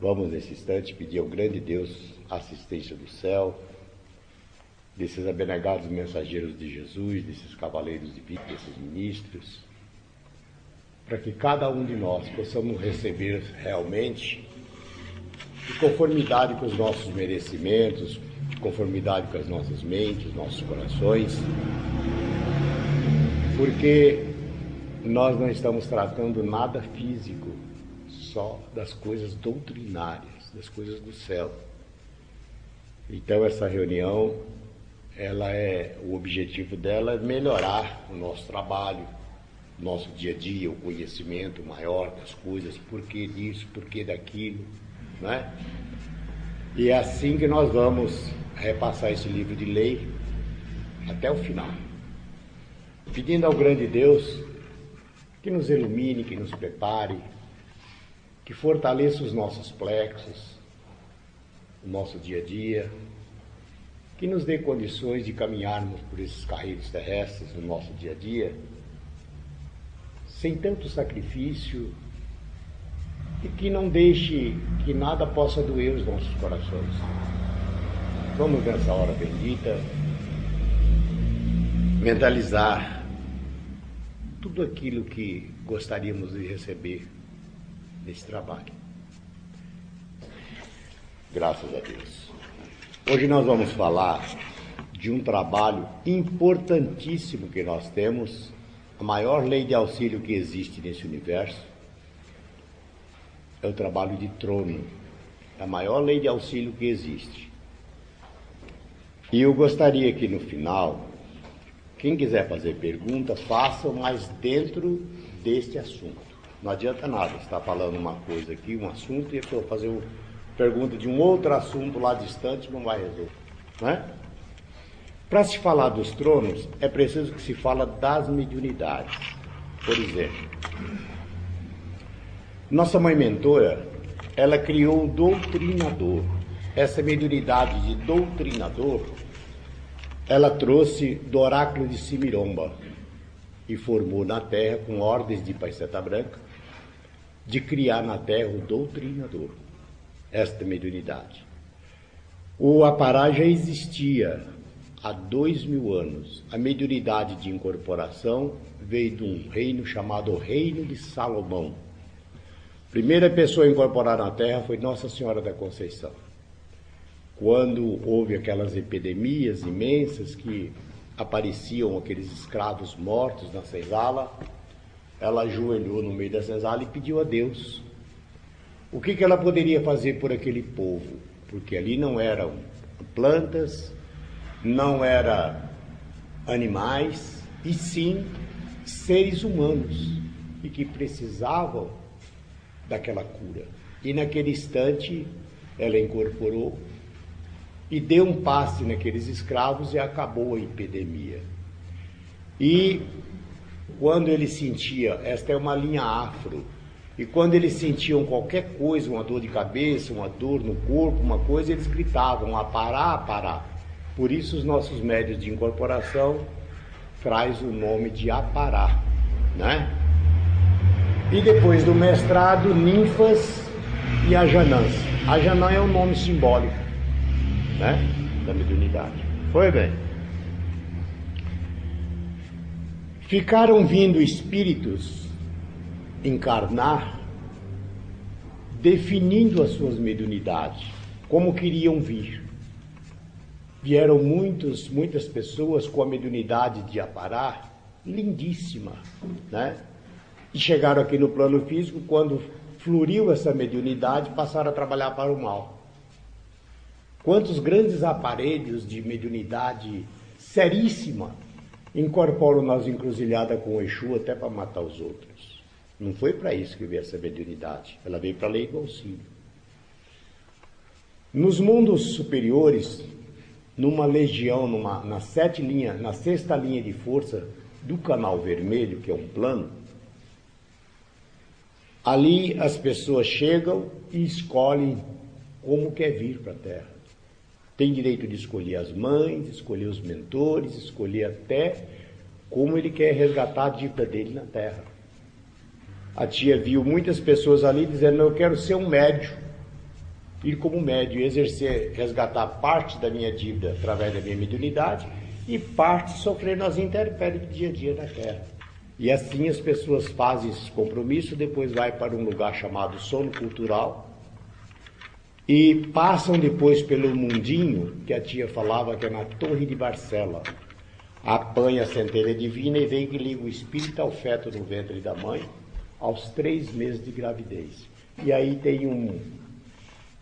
Vamos, nesse instante, pedir ao grande Deus a assistência do céu, desses abnegados mensageiros de Jesus, desses cavaleiros de vida, desses ministros, para que cada um de nós possamos receber realmente, de conformidade com os nossos merecimentos, de conformidade com as nossas mentes, nossos corações, porque nós não estamos tratando nada físico, só das coisas doutrinárias, das coisas do céu. Então essa reunião, o objetivo dela é melhorar o nosso trabalho, o nosso dia a dia, o conhecimento maior das coisas, por que disso, por que daquilo, né? E é assim que nós vamos repassar esse livro de lei até o final, pedindo ao grande Deus que nos ilumine, que nos prepare, que fortaleça os nossos plexos, o nosso dia a dia, que nos dê condições de caminharmos por esses carreiros terrestres no nosso dia a dia, sem tanto sacrifício, e que não deixe que nada possa doer os nossos corações. Vamos nessa hora bendita mentalizar tudo aquilo que gostaríamos de receber nesse trabalho. Graças a Deus. Hoje nós vamos falar de um trabalho importantíssimo que nós temos, a maior lei de auxílio que existe nesse universo, é o trabalho de trono, a maior lei de auxílio que existe. E eu gostaria que no final, quem quiser fazer pergunta, faça, mas dentro deste assunto. Não adianta nada estar falando uma coisa aqui, um assunto, e a pessoa fazer uma pergunta de um outro assunto lá distante, não vai resolver, né? Para se falar dos tronos, é preciso que se fala das mediunidades. Por exemplo, nossa mãe mentora, ela criou o doutrinador. Essa mediunidade de doutrinador, ela trouxe do oráculo de Simiromba e formou na Terra, com ordens de Paiseta Branca, de criar na Terra o doutrinador, esta mediunidade. O Apará já existia há 2000 anos. A mediunidade de incorporação veio de um reino chamado Reino de Salomão. A primeira pessoa a incorporar na Terra foi Nossa Senhora da Conceição. Quando houve aquelas epidemias imensas que apareciam aqueles escravos mortos na senzala, ela ajoelhou no meio da senzala e pediu a Deus o que ela poderia fazer por aquele povo, porque ali não eram plantas, não eram animais, e sim seres humanos, e que precisavam daquela cura. E naquele instante ela incorporou e deu um passe naqueles escravos e acabou a epidemia. E quando ele sentia, esta é uma linha afro, e quando eles sentiam qualquer coisa, uma dor de cabeça, uma dor no corpo, uma coisa, eles gritavam, Apará, Apará. Por isso os nossos médios de incorporação traz o nome de Apará, né? E depois do mestrado, ninfas e ajanãs. Ajanã é um nome simbólico, né, da mediunidade. Foi bem. Ficaram vindo espíritos encarnar, definindo as suas mediunidades, como queriam vir. Vieram muitas pessoas com a mediunidade de Apará, lindíssima, né? E chegaram aqui no plano físico, quando floriu essa mediunidade, passaram a trabalhar para o mal. Quantos grandes aparelhos de mediunidade seríssima incorporam nas encruzilhadas com o Exu até para matar os outros. Não foi para isso que veio essa mediunidade, ela veio para a lei do auxílio. Nos mundos superiores, numa legião, na sexta linha de força do canal vermelho, que é um plano, ali as pessoas chegam e escolhem como quer vir para a Terra. Tem direito de escolher as mães, escolher os mentores, escolher até como ele quer resgatar a dívida dele na Terra. A tia viu muitas pessoas ali dizendo, eu quero ser um médium, ir como médium e exercer, resgatar parte da minha dívida através da minha mediunidade e parte sofrendo as intempéries do dia a dia da Terra. E assim as pessoas fazem esse compromisso, depois vai para um lugar chamado sono cultural e passam depois pelo mundinho, que a tia falava que é na Torre de Barcela. Apanha a centelha divina e vem que liga o espírito ao feto no ventre da mãe aos 3 meses de gravidez. E aí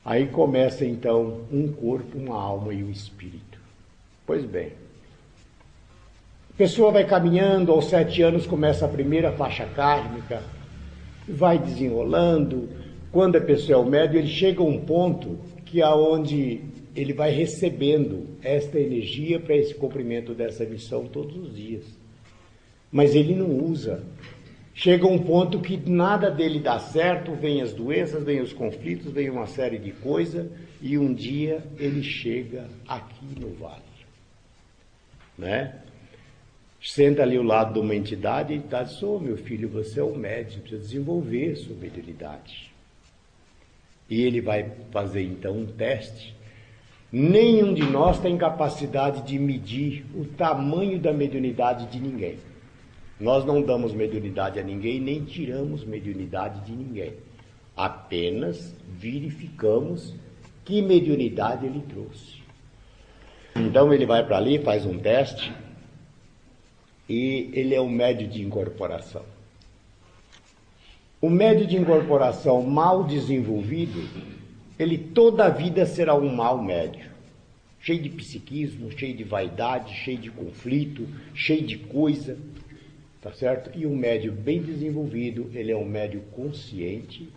aí começa então um corpo, uma alma e um espírito. Pois bem, a pessoa vai caminhando, aos 7 anos começa a primeira faixa kármica, vai desenrolando. Quando a pessoa é o médium, ele chega a um ponto que aonde ele vai recebendo esta energia para esse cumprimento dessa missão todos os dias. Mas ele não usa. Chega a um ponto que nada dele dá certo, vem as doenças, vem os conflitos, vem uma série de coisas, e um dia ele chega aqui no vale. Né? Senta ali ao lado de uma entidade e diz: "Ô, meu filho, você é um médium, precisa desenvolver sua mediunidade." E ele vai fazer então um teste. Nenhum de nós tem capacidade de medir o tamanho da mediunidade de ninguém. Nós não damos mediunidade a ninguém, nem tiramos mediunidade de ninguém. Apenas verificamos que mediunidade ele trouxe. Então ele vai para ali, faz um teste, e ele é um médium de incorporação. O médium de incorporação mal desenvolvido, ele toda a vida será um mau médium. Cheio de psiquismo, cheio de vaidade, cheio de conflito, cheio de coisa. Tá certo? E um médium bem desenvolvido, ele é um médium consciente,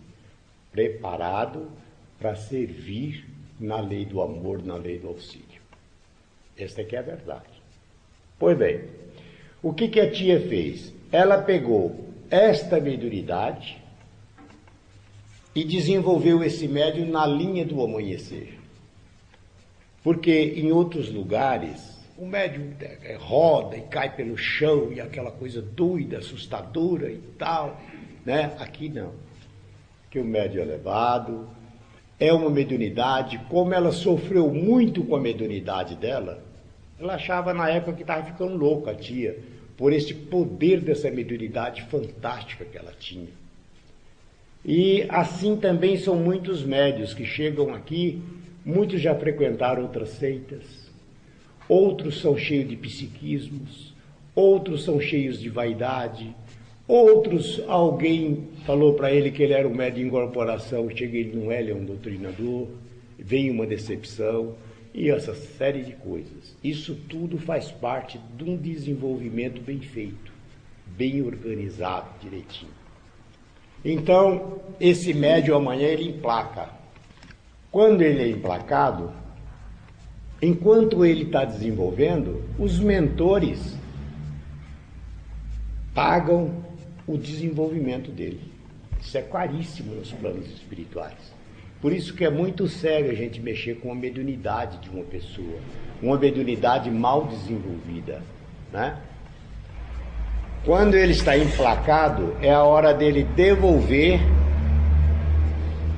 preparado para servir na lei do amor, na lei do auxílio. Esta aqui é a verdade. Pois bem, o que a tia fez? Ela pegou esta mediunidade e desenvolveu esse médium na linha do amanhecer. Porque em outros lugares o médium roda e cai pelo chão e aquela coisa doida, assustadora e tal, né? Aqui não. Aqui o médium é elevado, é uma mediunidade. Como ela sofreu muito com a mediunidade dela, ela achava na época que estava ficando louca a tia, por esse poder dessa mediunidade fantástica que ela tinha. E assim também são muitos médiuns que chegam aqui, muitos já frequentaram outras seitas, outros são cheios de psiquismos, outros são cheios de vaidade, outros, alguém falou para ele que ele era um médium de incorporação, chega ele não é, ele é um doutrinador, vem uma decepção, e essa série de coisas. Isso tudo faz parte de um desenvolvimento bem feito, bem organizado, direitinho. Então, esse médium amanhã ele emplaca. Quando ele é emplacado, enquanto ele está desenvolvendo, os mentores pagam o desenvolvimento dele. Isso é caríssimo nos planos espirituais. Por isso que é muito sério a gente mexer com a mediunidade de uma pessoa, uma mediunidade mal desenvolvida, né? Quando ele está emplacado, é a hora dele devolver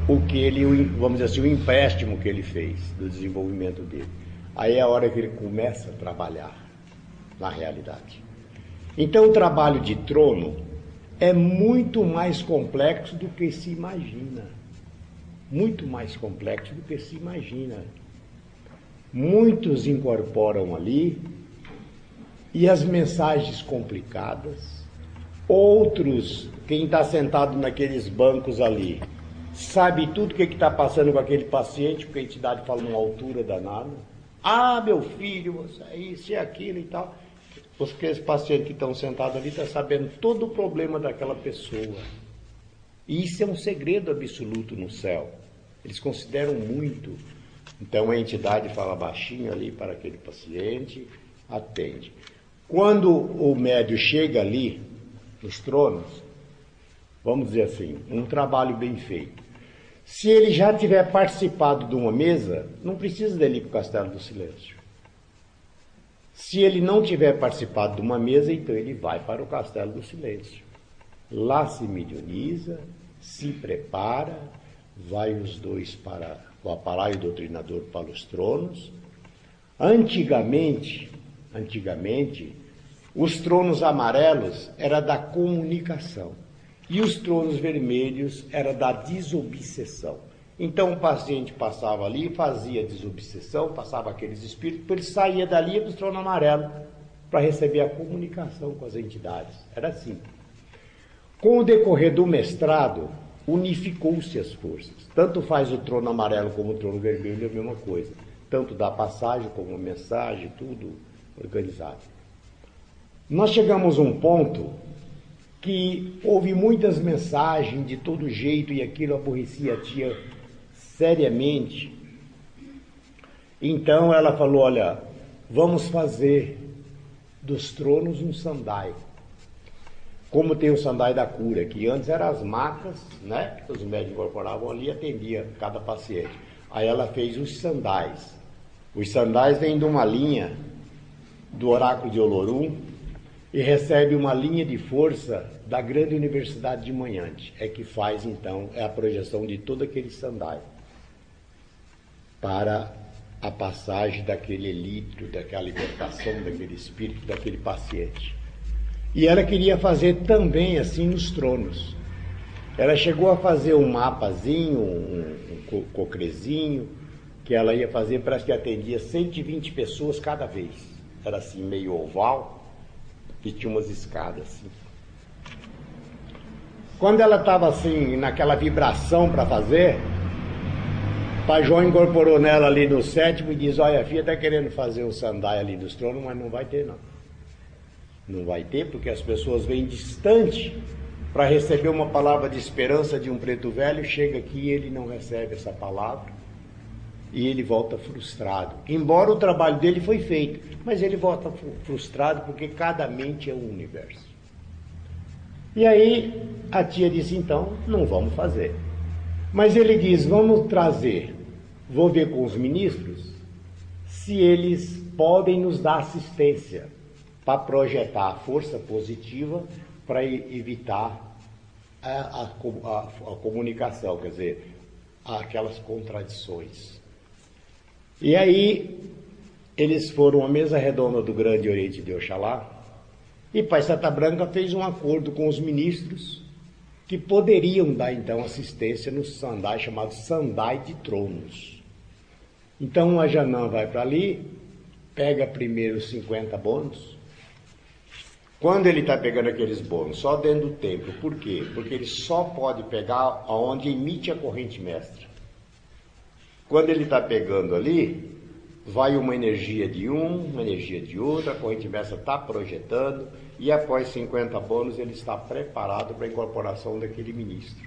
o que ele, vamos dizer assim, o empréstimo que ele fez do desenvolvimento dele. Aí é a hora que ele começa a trabalhar na realidade. Então o trabalho de trono é muito mais complexo do que se imagina. Muito mais complexo do que se imagina. Muitos incorporam ali e as mensagens complicadas. Outros, quem está sentado naqueles bancos ali, sabe tudo o que está passando com aquele paciente, porque a entidade fala numa altura danada. Ah, meu filho, você é isso e aquilo e tal. Porque esse paciente que estão sentado ali está sabendo todo o problema daquela pessoa. E isso é um segredo absoluto no céu. Eles consideram muito. Então a entidade fala baixinho ali para aquele paciente, atende. Quando o médium chega ali, nos tronos, vamos dizer assim, um trabalho bem feito. Se ele já tiver participado de uma mesa, não precisa dele ir para o Castelo do Silêncio. Se ele não tiver participado de uma mesa, então ele vai para o Castelo do Silêncio. Lá se mediuniza, se prepara, vai os dois para o aparelho doutrinador para os tronos. Antigamente, os tronos amarelos era da comunicação e os tronos vermelhos era da desobsessão. Então o paciente passava ali, fazia desobsessão, passava aqueles espíritos, ele saía dali do trono amarelo para receber a comunicação com as entidades. Era assim. Com o decorrer do mestrado, unificou-se as forças. Tanto faz o trono amarelo como o trono vermelho, é a mesma coisa. Tanto da passagem como a mensagem, tudo organizado. Nós chegamos a um ponto que houve muitas mensagens de todo jeito e aquilo aborrecia a tia seriamente. Então ela falou, olha, vamos fazer dos tronos um sandai. Como tem o sandai da cura, que antes eram as macas, né, que os médicos incorporavam ali e atendia cada paciente. Aí ela fez os sandais. Os sandais vêm de uma linha do oráculo de Olorum e recebe uma linha de força da grande universidade de Manhante. É que faz, então, a projeção de todo aquele sandai para a passagem daquele elítrio, daquela libertação daquele espírito, daquele paciente. E ela queria fazer também assim nos tronos. Ela chegou a fazer um mapazinho, um cocrezinho, que ela ia fazer, parece que atendia 120 pessoas cada vez. Era assim, meio oval, e tinha umas escadas assim. Quando ela estava assim, naquela vibração para fazer, Pai João incorporou nela ali no sétimo e diz, olha, a filha está querendo fazer um sandai ali dos tronos, mas não vai ter não. Não vai ter, porque as pessoas vêm distante para receber uma palavra de esperança de um preto velho, chega aqui e ele não recebe essa palavra e ele volta frustrado. Embora o trabalho dele foi feito, mas ele volta frustrado porque cada mente é um universo. E aí a tia disse, então, não vamos fazer. Mas ele diz, vamos trazer, vou ver com os ministros, se eles podem nos dar assistência para projetar a força positiva para evitar a comunicação, quer dizer, aquelas contradições. E aí eles foram à mesa redonda do Grande Oriente de Oxalá e Pai Santa Branca fez um acordo com os ministros que poderiam dar então assistência no sandai chamado Sandai de Tronos. Então a Janã vai para ali, pega primeiro 50 bônus. Quando ele está pegando aqueles bônus, só dentro do templo, por quê? Porque ele só pode pegar aonde emite a corrente mestra. Quando ele está pegando ali, vai uma energia de um, uma energia de outra, a corrente mestra está projetando, e após 50 bônus ele está preparado para a incorporação daquele ministro,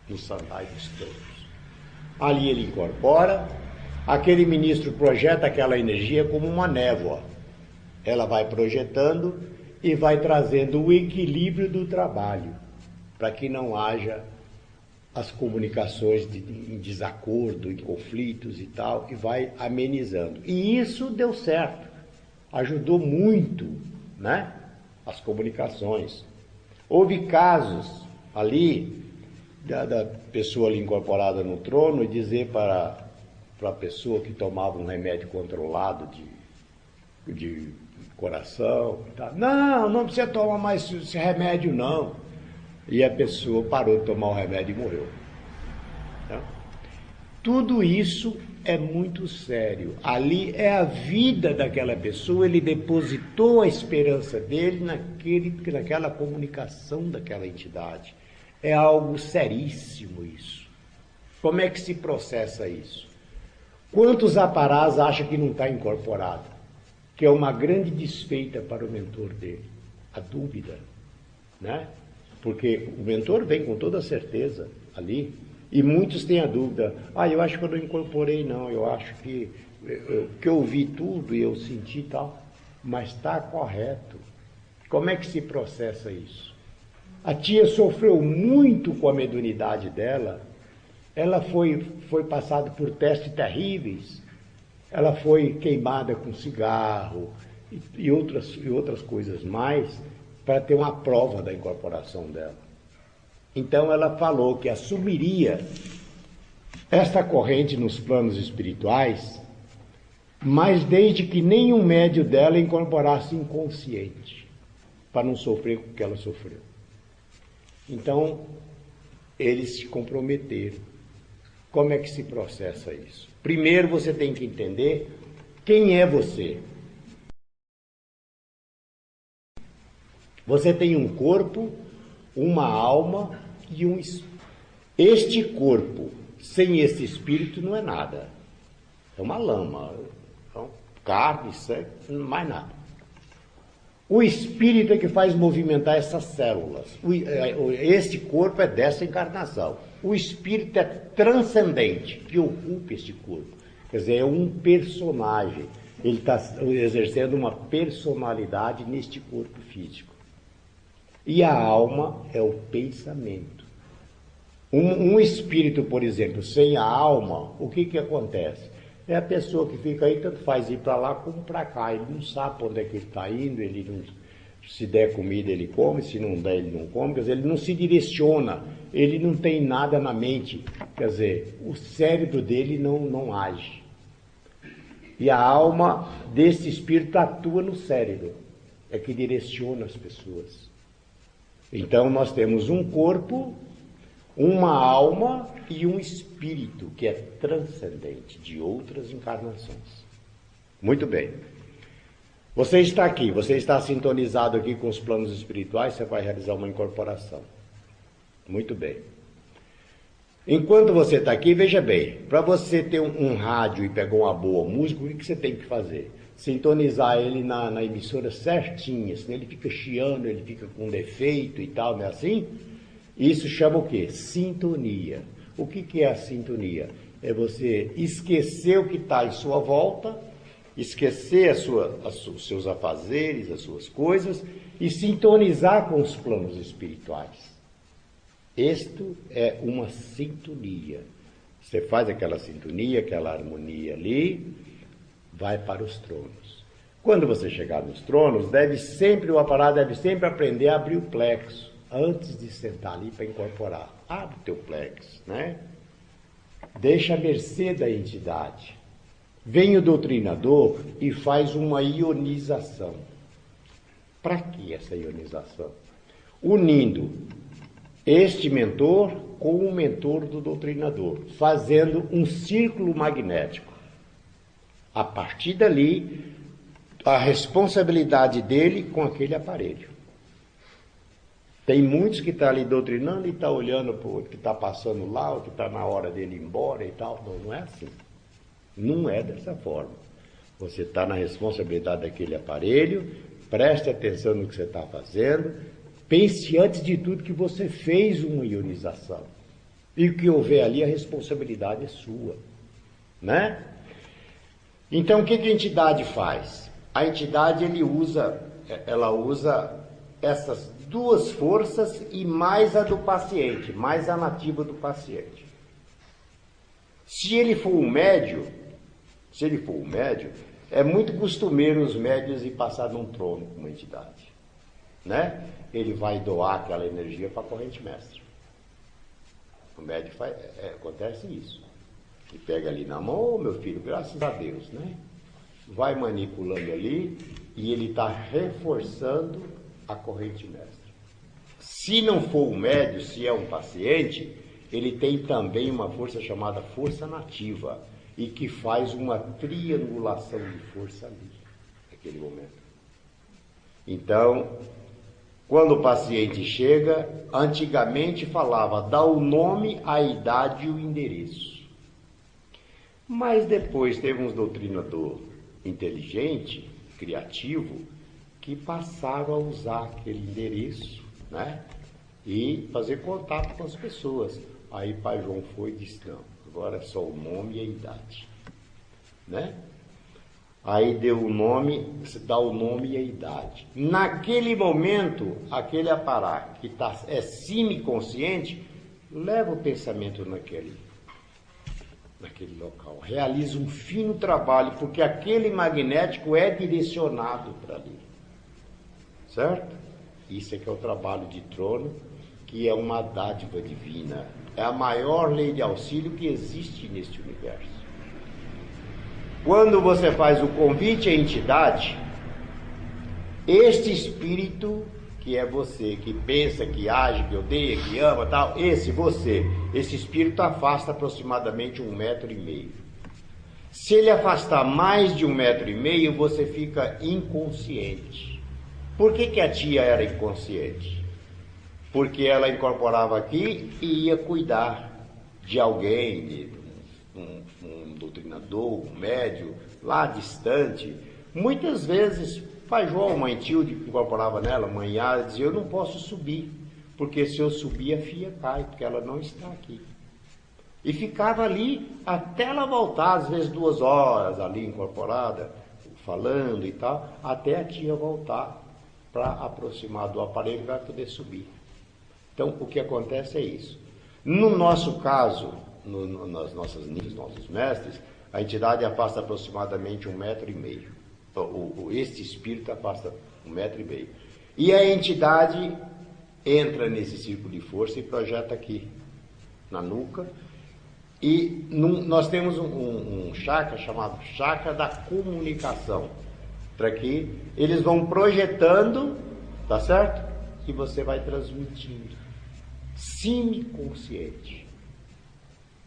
no Sandai dos Tronos. Ali ele incorpora, aquele ministro projeta aquela energia como uma névoa. Ela vai projetando e vai trazendo o equilíbrio do trabalho, para que não haja as comunicações em desacordo, em conflitos e tal, e vai amenizando. E isso deu certo, ajudou muito, né, as comunicações. Houve casos ali, da pessoa ali incorporada no trono, e dizer para a pessoa que tomava um remédio controlado de coração, tá? Não precisa tomar mais esse remédio não. E a pessoa parou de tomar o remédio e morreu. Tá? Tudo isso é muito sério. Ali é a vida daquela pessoa, ele depositou a esperança dele naquela comunicação daquela entidade. É algo seríssimo isso. Como é que se processa isso? Quantos aparás acham que não está incorporado? Que é uma grande desfeita para o mentor dele. A dúvida, né? Porque o mentor vem com toda certeza ali, e muitos têm a dúvida, eu acho que eu não incorporei não, eu acho que eu vi tudo e eu senti tal, mas está correto. Como é que se processa isso? A tia sofreu muito com a mediunidade dela, ela foi passada por testes terríveis, ela foi queimada com cigarro e outras coisas mais, para ter uma prova da incorporação dela. Então ela falou que assumiria esta corrente nos planos espirituais, mas desde que nenhum médio dela incorporasse inconsciente, para não sofrer com o que ela sofreu. Então, eles se comprometeram. Como é que se processa isso? Primeiro você tem que entender quem é você. Você tem um corpo, uma alma e um espírito. Este corpo, sem esse espírito, não é nada. É uma lama, então, carne, sangue, mais nada. O espírito é que faz movimentar essas células. Este corpo é dessa encarnação. O espírito é transcendente, que ocupa este corpo. Quer dizer, é um personagem. Ele está exercendo uma personalidade neste corpo físico. E a alma é o pensamento. Um espírito, por exemplo, sem a alma, o que acontece? É a pessoa que fica aí, tanto faz ir para lá como para cá. Ele não sabe para onde é que ele está indo, ele não, se der comida ele come, se não der ele não come. Quer dizer, ele não se direciona, ele não tem nada na mente. Quer dizer, o cérebro dele não age. E a alma desse espírito atua no cérebro, é que direciona as pessoas. Então nós temos um corpo, uma alma e um espírito que é transcendente de outras encarnações. Muito bem. Você está aqui, você está sintonizado aqui com os planos espirituais, você vai realizar uma incorporação. Muito bem. Enquanto você está aqui, veja bem, para você ter um rádio e pegar uma boa música, o que você tem que fazer? Sintonizar ele na emissora certinha, senão ele fica chiando, ele fica com defeito e tal, não é assim? Isso chama o quê? Sintonia. O que é a sintonia? É você esquecer o que está em sua volta, esquecer os seus afazeres, as suas coisas, e sintonizar com os planos espirituais. Isto é uma sintonia. Você faz aquela sintonia, aquela harmonia ali, vai para os tronos. Quando você chegar nos tronos, o aparelho deve sempre aprender a abrir o plexo, antes de sentar ali para incorporar. Abre o teu plexo, né? Deixa a mercê da entidade. Vem o doutrinador e faz uma ionização. Para que essa ionização? Unindo este mentor com o mentor do doutrinador, fazendo um círculo magnético. A partir dali, a responsabilidade dele com aquele aparelho. Tem muitos que estão ali doutrinando e estão olhando para o que está passando lá, o que está na hora dele ir embora e tal. Não é assim. Não é dessa forma. Você está na responsabilidade daquele aparelho, preste atenção no que você está fazendo, pense antes de tudo que você fez uma ionização. E o que houver ali, a responsabilidade é sua. Né? Então, o que a entidade faz? A entidade ela usa essas duas forças e mais a do paciente, mais a nativa do paciente. Se ele for um médio, é muito costumeiro os médios ir passar num trono com uma entidade, né? Ele vai doar aquela energia para a corrente mestra. O médio acontece isso. Ele pega ali na mão, meu filho, graças a Deus, né? Vai manipulando ali e ele está reforçando a corrente mestra. Se não for um médio, se é um paciente, ele tem também uma força chamada força nativa e que faz uma triangulação de força ali, naquele momento. Então, quando o paciente chega, antigamente falava, dá o nome, a idade e o endereço. Mas depois teve um doutrinador inteligente, criativo, que passaram a usar aquele endereço, né? E fazer contato com as pessoas. Aí Pai João foi e disse, não, agora é só o nome e a idade, né? Aí deu o nome, você dá o nome e a idade. Naquele momento, aquele aparato que é semiconsciente, leva o pensamento naquele local, realiza um fino trabalho, porque aquele magnético é direcionado para ali. Certo? Isso é que é o trabalho de trono, que é uma dádiva divina. É a maior lei de auxílio que existe neste universo. Quando você faz o convite à entidade, este espírito, que é você, que pensa, que age, que odeia, que ama, tal, esse espírito afasta aproximadamente 1,5 metro. Se ele afastar mais de 1,5 metro, você fica inconsciente. Por que a tia era inconsciente? Porque ela incorporava aqui e ia cuidar de alguém, de um doutrinador, um médium, lá distante. Muitas vezes, pai João, mãe Tilde, que incorporava nela, mãe Yara, dizia, eu não posso subir, porque se eu subir a filha cai, porque ela não está aqui. E ficava ali até ela voltar, às vezes 2 horas ali incorporada, falando e tal, até a tia voltar para aproximar do aparelho para poder subir. Então, o que acontece é isso. No nosso caso, nas nossas nossos mestres, a entidade afasta aproximadamente 1,5 metro. Este espírito afasta 1,5 metro. E a entidade entra nesse círculo de força e projeta aqui, na nuca. E nós temos um chakra chamado chakra da comunicação. Para que eles vão projetando, tá certo? E você vai transmitindo. Semiconsciente.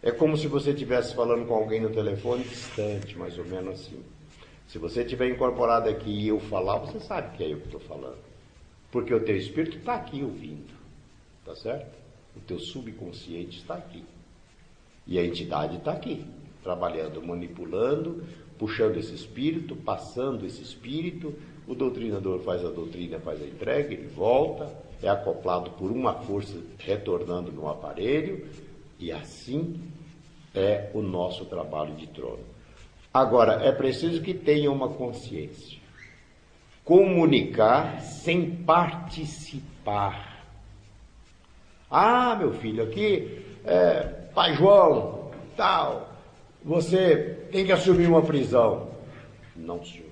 É como se você estivesse falando com alguém no telefone distante, mais ou menos assim. Se você estiver incorporado aqui e eu falar, você sabe que é eu que estou falando. Porque o teu espírito está aqui ouvindo. Tá certo? O teu subconsciente está aqui. E a entidade está aqui, trabalhando, manipulando, puxando esse espírito, passando esse espírito. O doutrinador faz a doutrina, faz a entrega, ele volta, é acoplado por uma força retornando no aparelho, e assim é o nosso trabalho de trono. Agora, é preciso que tenha uma consciência. Comunicar sem participar. Ah, meu filho, aqui, pai João, tal, você tem que assumir uma prisão. Não, senhor.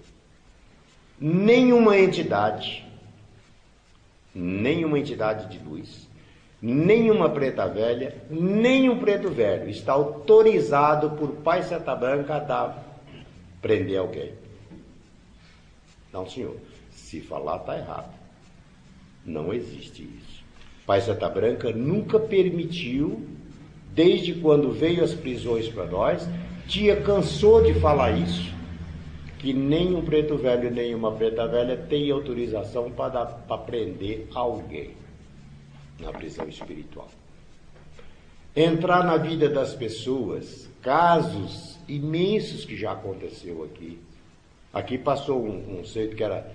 Nenhuma entidade de luz, nenhuma preta velha, nenhum preto velho está autorizado por Pai Seta Branca a prender alguém. Não, senhor. Se falar, está errado. Não existe isso. Pai Seta Branca nunca permitiu, desde quando veio as prisões para nós, tia cansou de falar isso, que nem um preto velho, nem uma preta velha tem autorização para prender alguém na prisão espiritual. Entrar na vida das pessoas, casos imensos que já aconteceu aqui. Aqui passou um sujeito que era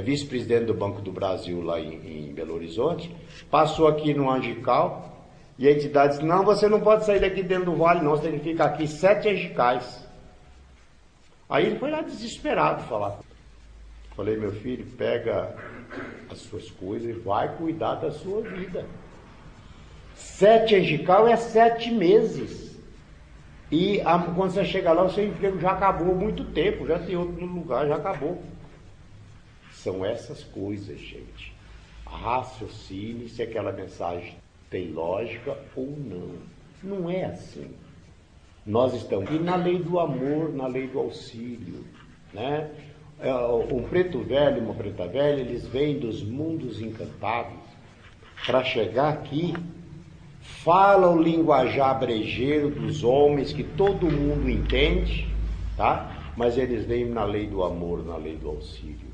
vice-presidente do Banco do Brasil lá em Belo Horizonte, passou aqui no Angical, e a entidade disse, não, você não pode sair daqui dentro do vale não, você tem que ficar aqui 7 angicais. Aí ele foi lá desesperado falar. Falei, meu filho, pega as suas coisas e vai cuidar da sua vida. 7 angical é 7 meses. E quando você chega lá, o seu emprego já acabou há muito tempo, já tem outro no lugar, já acabou. São essas coisas, gente. Raciocine se aquela mensagem tem lógica ou não. Não é assim. Nós estamos aqui na lei do amor, na lei do auxílio, né? Um preto velho, uma preta velha, eles vêm dos mundos encantados para chegar aqui, falam o linguajar brejeiro dos homens que todo mundo entende, tá? Mas eles vêm na lei do amor, na lei do auxílio,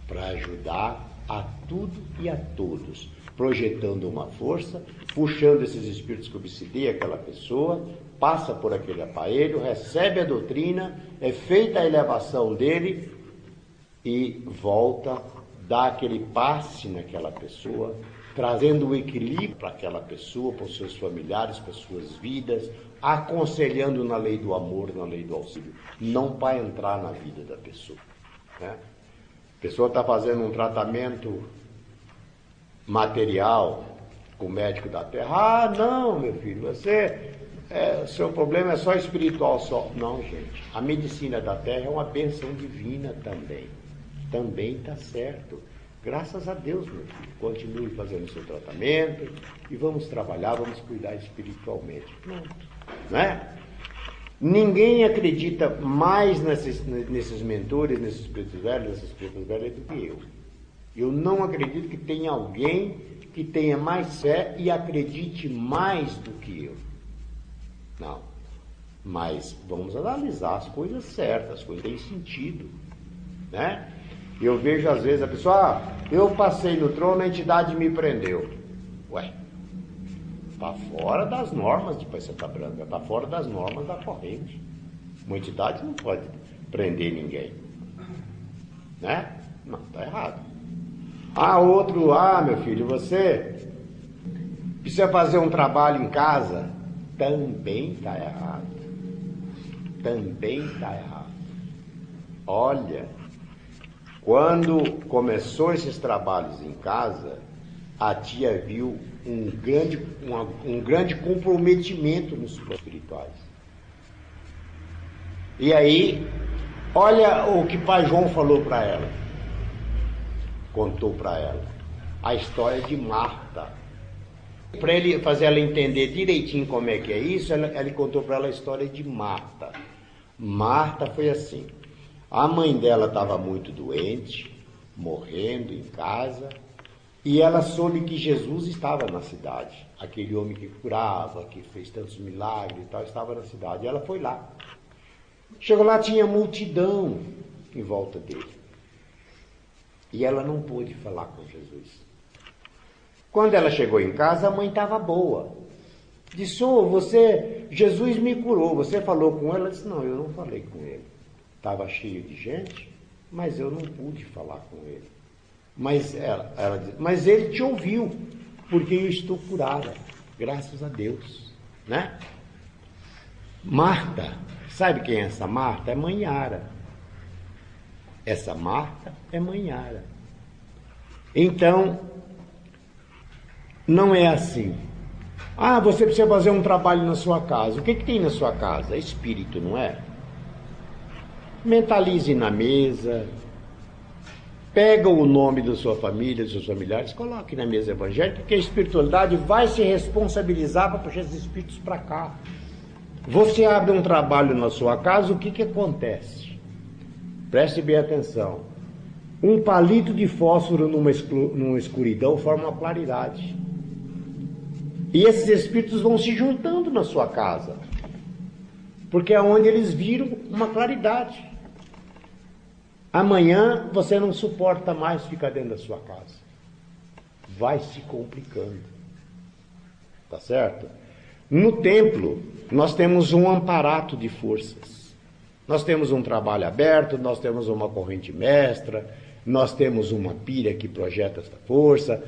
para ajudar a tudo e a todos, projetando uma força, puxando esses espíritos que obsedeiam aquela pessoa, passa por aquele aparelho, recebe a doutrina, é feita a elevação dele e volta, dá aquele passe naquela pessoa, trazendo o equilíbrio para aquela pessoa, para os seus familiares, para as suas vidas, aconselhando na lei do amor, na lei do auxílio, não para entrar na vida da pessoa, né? A pessoa está fazendo um tratamento material com o médico da terra. Ah, não, meu filho, o seu problema é só espiritual só. Não, gente, a medicina da terra é uma bênção divina também. Também está certo. Graças a Deus, meu filho. Continue fazendo o seu tratamento e vamos trabalhar, vamos cuidar espiritualmente. Pronto. Não é? Ninguém acredita mais nesses mentores, nesses pretos velhos, nessas pretas velhas do que eu. Eu não acredito que tenha alguém que tenha mais fé e acredite mais do que eu. Não. Mas vamos analisar as coisas certas, as coisas têm sentido. Né? Eu vejo às vezes a pessoa, eu passei no trono, a entidade me prendeu. Ué, está fora das normas de Paiseta Branca, está fora das normas da corrente. Uma entidade não pode prender ninguém. Né? Não, está errado. Outro, meu filho, você precisa fazer um trabalho em casa. Também está errado. Também está errado. Olha, quando começou esses trabalhos em casa, a tia viu um grande comprometimento nos espirituais. E aí, olha o que pai João falou para ela. Contou para ela a história de Marta. Para ele fazer ela entender direitinho como é que é isso, ele contou para ela a história de Marta. Marta foi assim. A mãe dela estava muito doente, morrendo em casa, e ela soube que Jesus estava na cidade. Aquele homem que curava, que fez tantos milagres e tal, estava na cidade. E ela foi lá. Chegou lá, tinha multidão em volta dele. E ela não pôde falar com Jesus. Quando ela chegou em casa, a mãe estava boa. Disse, Jesus me curou, você falou com ele? Ela disse, não, eu não falei com ele. Estava cheio de gente, mas eu não pude falar com ele. Mas ela disse, mas ele te ouviu, porque eu estou curada, graças a Deus. Né? Marta, sabe quem é essa Marta? É mãe Yara. Essa Marta é mãe Yara. Então, não é assim. Você precisa fazer um trabalho na sua casa. O que tem na sua casa? É espírito, não é? Mentalize na mesa. Pega o nome da sua família, dos seus familiares, coloque na mesa evangélica, que a espiritualidade vai se responsabilizar para puxar esses espíritos para cá. Você abre um trabalho na sua casa, o que acontece? Preste bem atenção. Um palito de fósforo numa escuridão forma uma claridade. E esses espíritos vão se juntando na sua casa. Porque é onde eles viram uma claridade. Amanhã você não suporta mais ficar dentro da sua casa. Vai se complicando. Tá certo? No templo, nós temos um amparato de forças. Nós temos um trabalho aberto, nós temos uma corrente mestra, nós temos uma pilha que projeta essa força,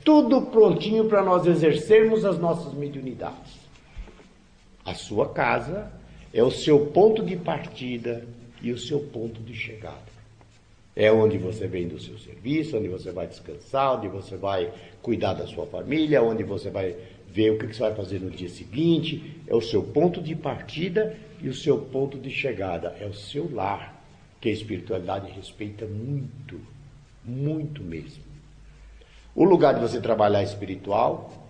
tudo prontinho para nós exercermos as nossas mediunidades. A sua casa é o seu ponto de partida e o seu ponto de chegada. É onde você vem do seu serviço, onde você vai descansar, onde você vai cuidar da sua família, onde você vai ver o que você vai fazer no dia seguinte. É o seu ponto de partida e o seu ponto de chegada. É o seu lar, que a espiritualidade respeita muito, muito mesmo. O lugar de você trabalhar espiritual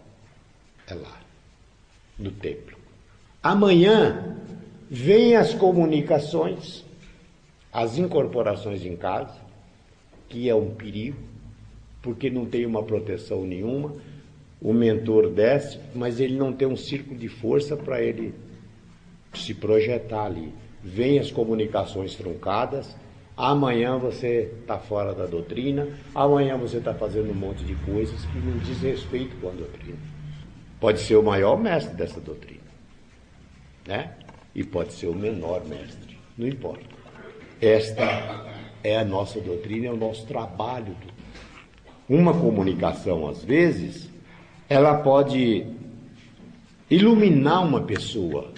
é lá, no templo. Amanhã vem as comunicações, as incorporações em casa, que é um perigo, porque não tem uma proteção nenhuma. O mentor desce, mas ele não tem um círculo de força para ele se projetar ali. Vem as comunicações truncadas, amanhã você está fora da doutrina, amanhã você está fazendo um monte de coisas que não diz respeito com a doutrina. Pode ser o maior mestre dessa doutrina, né? E pode ser o menor mestre, não importa. Esta é a nossa doutrina, é o nosso trabalho. Uma comunicação, às vezes, ela pode iluminar uma pessoa,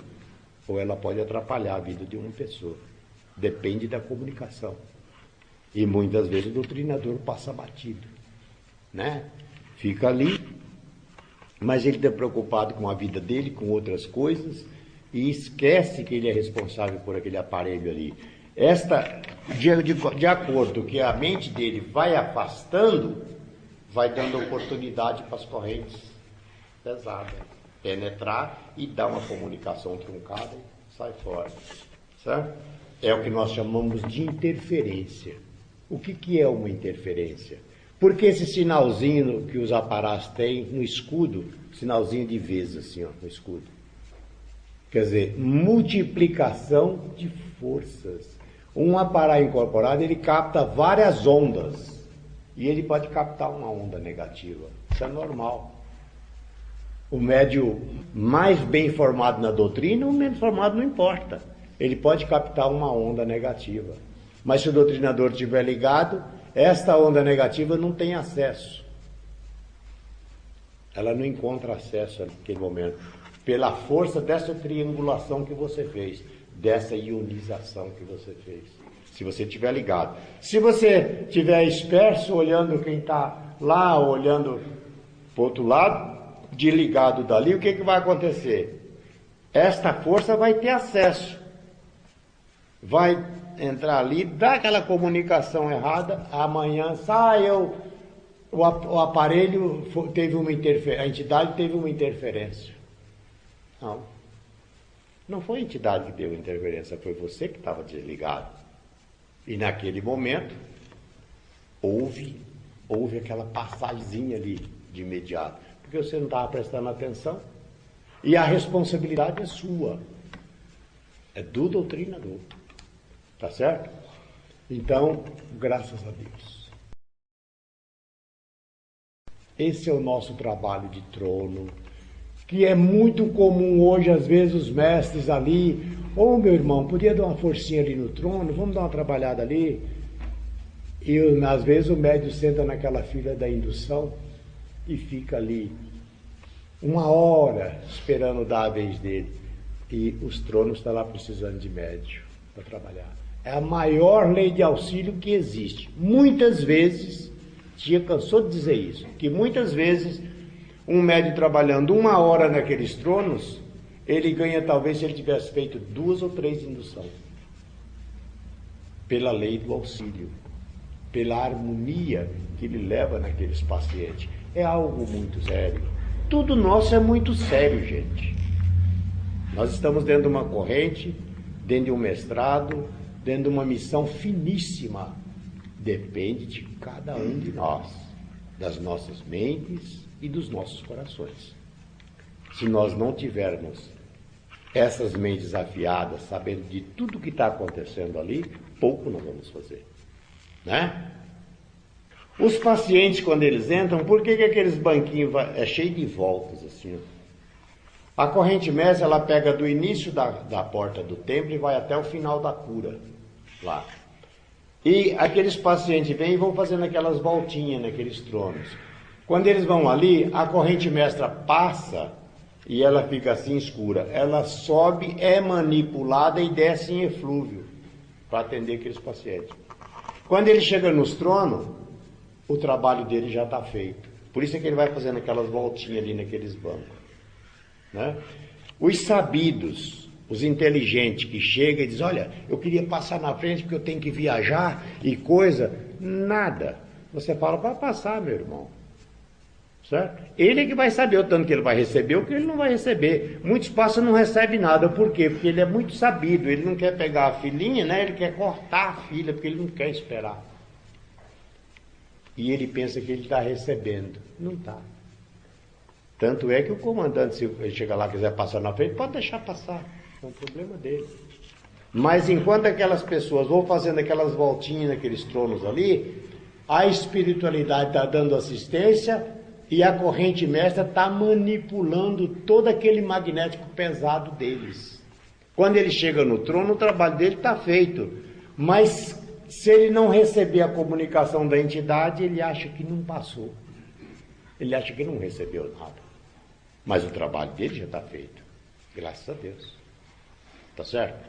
ou ela pode atrapalhar a vida de uma pessoa. Depende da comunicação. E muitas vezes o doutrinador passa batido, né? Fica ali, mas ele está preocupado com a vida dele, com outras coisas, e esquece que ele é responsável por aquele aparelho ali. De acordo que a mente dele vai afastando, vai dando oportunidade para as correntes pesadas penetrar e dar uma comunicação truncada e sai fora. Certo? É o que nós chamamos de interferência. O que é uma interferência? Porque esse sinalzinho que os aparatos têm no escudo, sinalzinho de vez assim, ó, no escudo. Quer dizer, multiplicação de forças. Um aparato incorporado, ele capta várias ondas. E ele pode captar uma onda negativa. Isso é normal. O médium mais bem formado na doutrina, o menos formado não importa. Ele pode captar uma onda negativa. Mas se o doutrinador estiver ligado, esta onda negativa não tem acesso. Ela não encontra acesso naquele momento. Pela força dessa triangulação que você fez, dessa ionização que você fez. Se você estiver ligado. Se você estiver disperso, olhando quem está lá, olhando para o outro lado, desligado dali, o que vai acontecer? Esta força vai ter acesso. Vai entrar ali, dá aquela comunicação errada, amanhã o aparelho teve uma interferência, a entidade teve uma interferência. Não foi a entidade que deu interferência, foi você que estava desligado. E naquele momento, houve aquela passagemzinha ali de imediato, porque você não estava prestando atenção, e a responsabilidade é sua, é do doutrinador. Tá certo? Então, graças a Deus. Esse é o nosso trabalho de trono, que é muito comum hoje, às vezes, os mestres ali, meu irmão, podia dar uma forcinha ali no trono, vamos dar uma trabalhada ali. E às vezes o médium senta naquela fila da indução e fica ali 1 hora esperando dar a vez dele. E os tronos estão lá precisando de médium para trabalhar. É a maior lei de auxílio que existe. Muitas vezes, Tia cansou de dizer isso, que muitas vezes um médium trabalhando 1 hora naqueles tronos, ele ganha talvez se ele tivesse feito 2 ou 3 induções. Pela lei do auxílio, pela harmonia que ele leva naqueles pacientes. É algo muito sério. Tudo nosso é muito sério, gente. Nós estamos dentro de uma corrente, dentro de um mestrado, dentro de uma missão finíssima. Depende de cada um de nós, das nossas mentes e dos nossos corações. Se nós não tivermos essas mentes afiadas, sabendo de tudo que está acontecendo ali, pouco nós vamos fazer, né? Os pacientes, quando eles entram, por que aqueles banquinhos é cheio de voltas assim? A corrente mestra, ela pega do início da porta do templo e vai até o final da cura, lá. E aqueles pacientes vêm e vão fazendo aquelas voltinhas naqueles tronos. Quando eles vão ali, a corrente mestra passa e ela fica assim escura. Ela sobe, é manipulada e desce em eflúvio para atender aqueles pacientes. Quando ele chega nos tronos, o trabalho dele já está feito. Por isso é que ele vai fazendo aquelas voltinhas ali naqueles bancos, né? Os sabidos, os inteligentes que chegam e dizem, olha, eu queria passar na frente porque eu tenho que viajar e coisa, nada. Você fala, vai passar, meu irmão. Certo? Ele é que vai saber o tanto que ele vai receber ou que ele não vai receber. Muitos passam e não recebem nada. Por quê? Porque ele é muito sabido. Ele não quer pegar a filhinha, né? Ele quer cortar a filha, porque ele não quer esperar. E ele pensa que ele está recebendo. Não está. Tanto é que o comandante, se ele chegar lá e quiser passar na frente, pode deixar passar. É um problema dele. Mas enquanto aquelas pessoas vão fazendo aquelas voltinhas naqueles tronos ali, a espiritualidade está dando assistência e a corrente mestra está manipulando todo aquele magnético pesado deles. Quando ele chega no trono, o trabalho dele está feito. Mas se ele não receber a comunicação da entidade, ele acha que não passou. Ele acha que não recebeu nada. Mas o trabalho dele já está feito. Graças a Deus. Tá certo?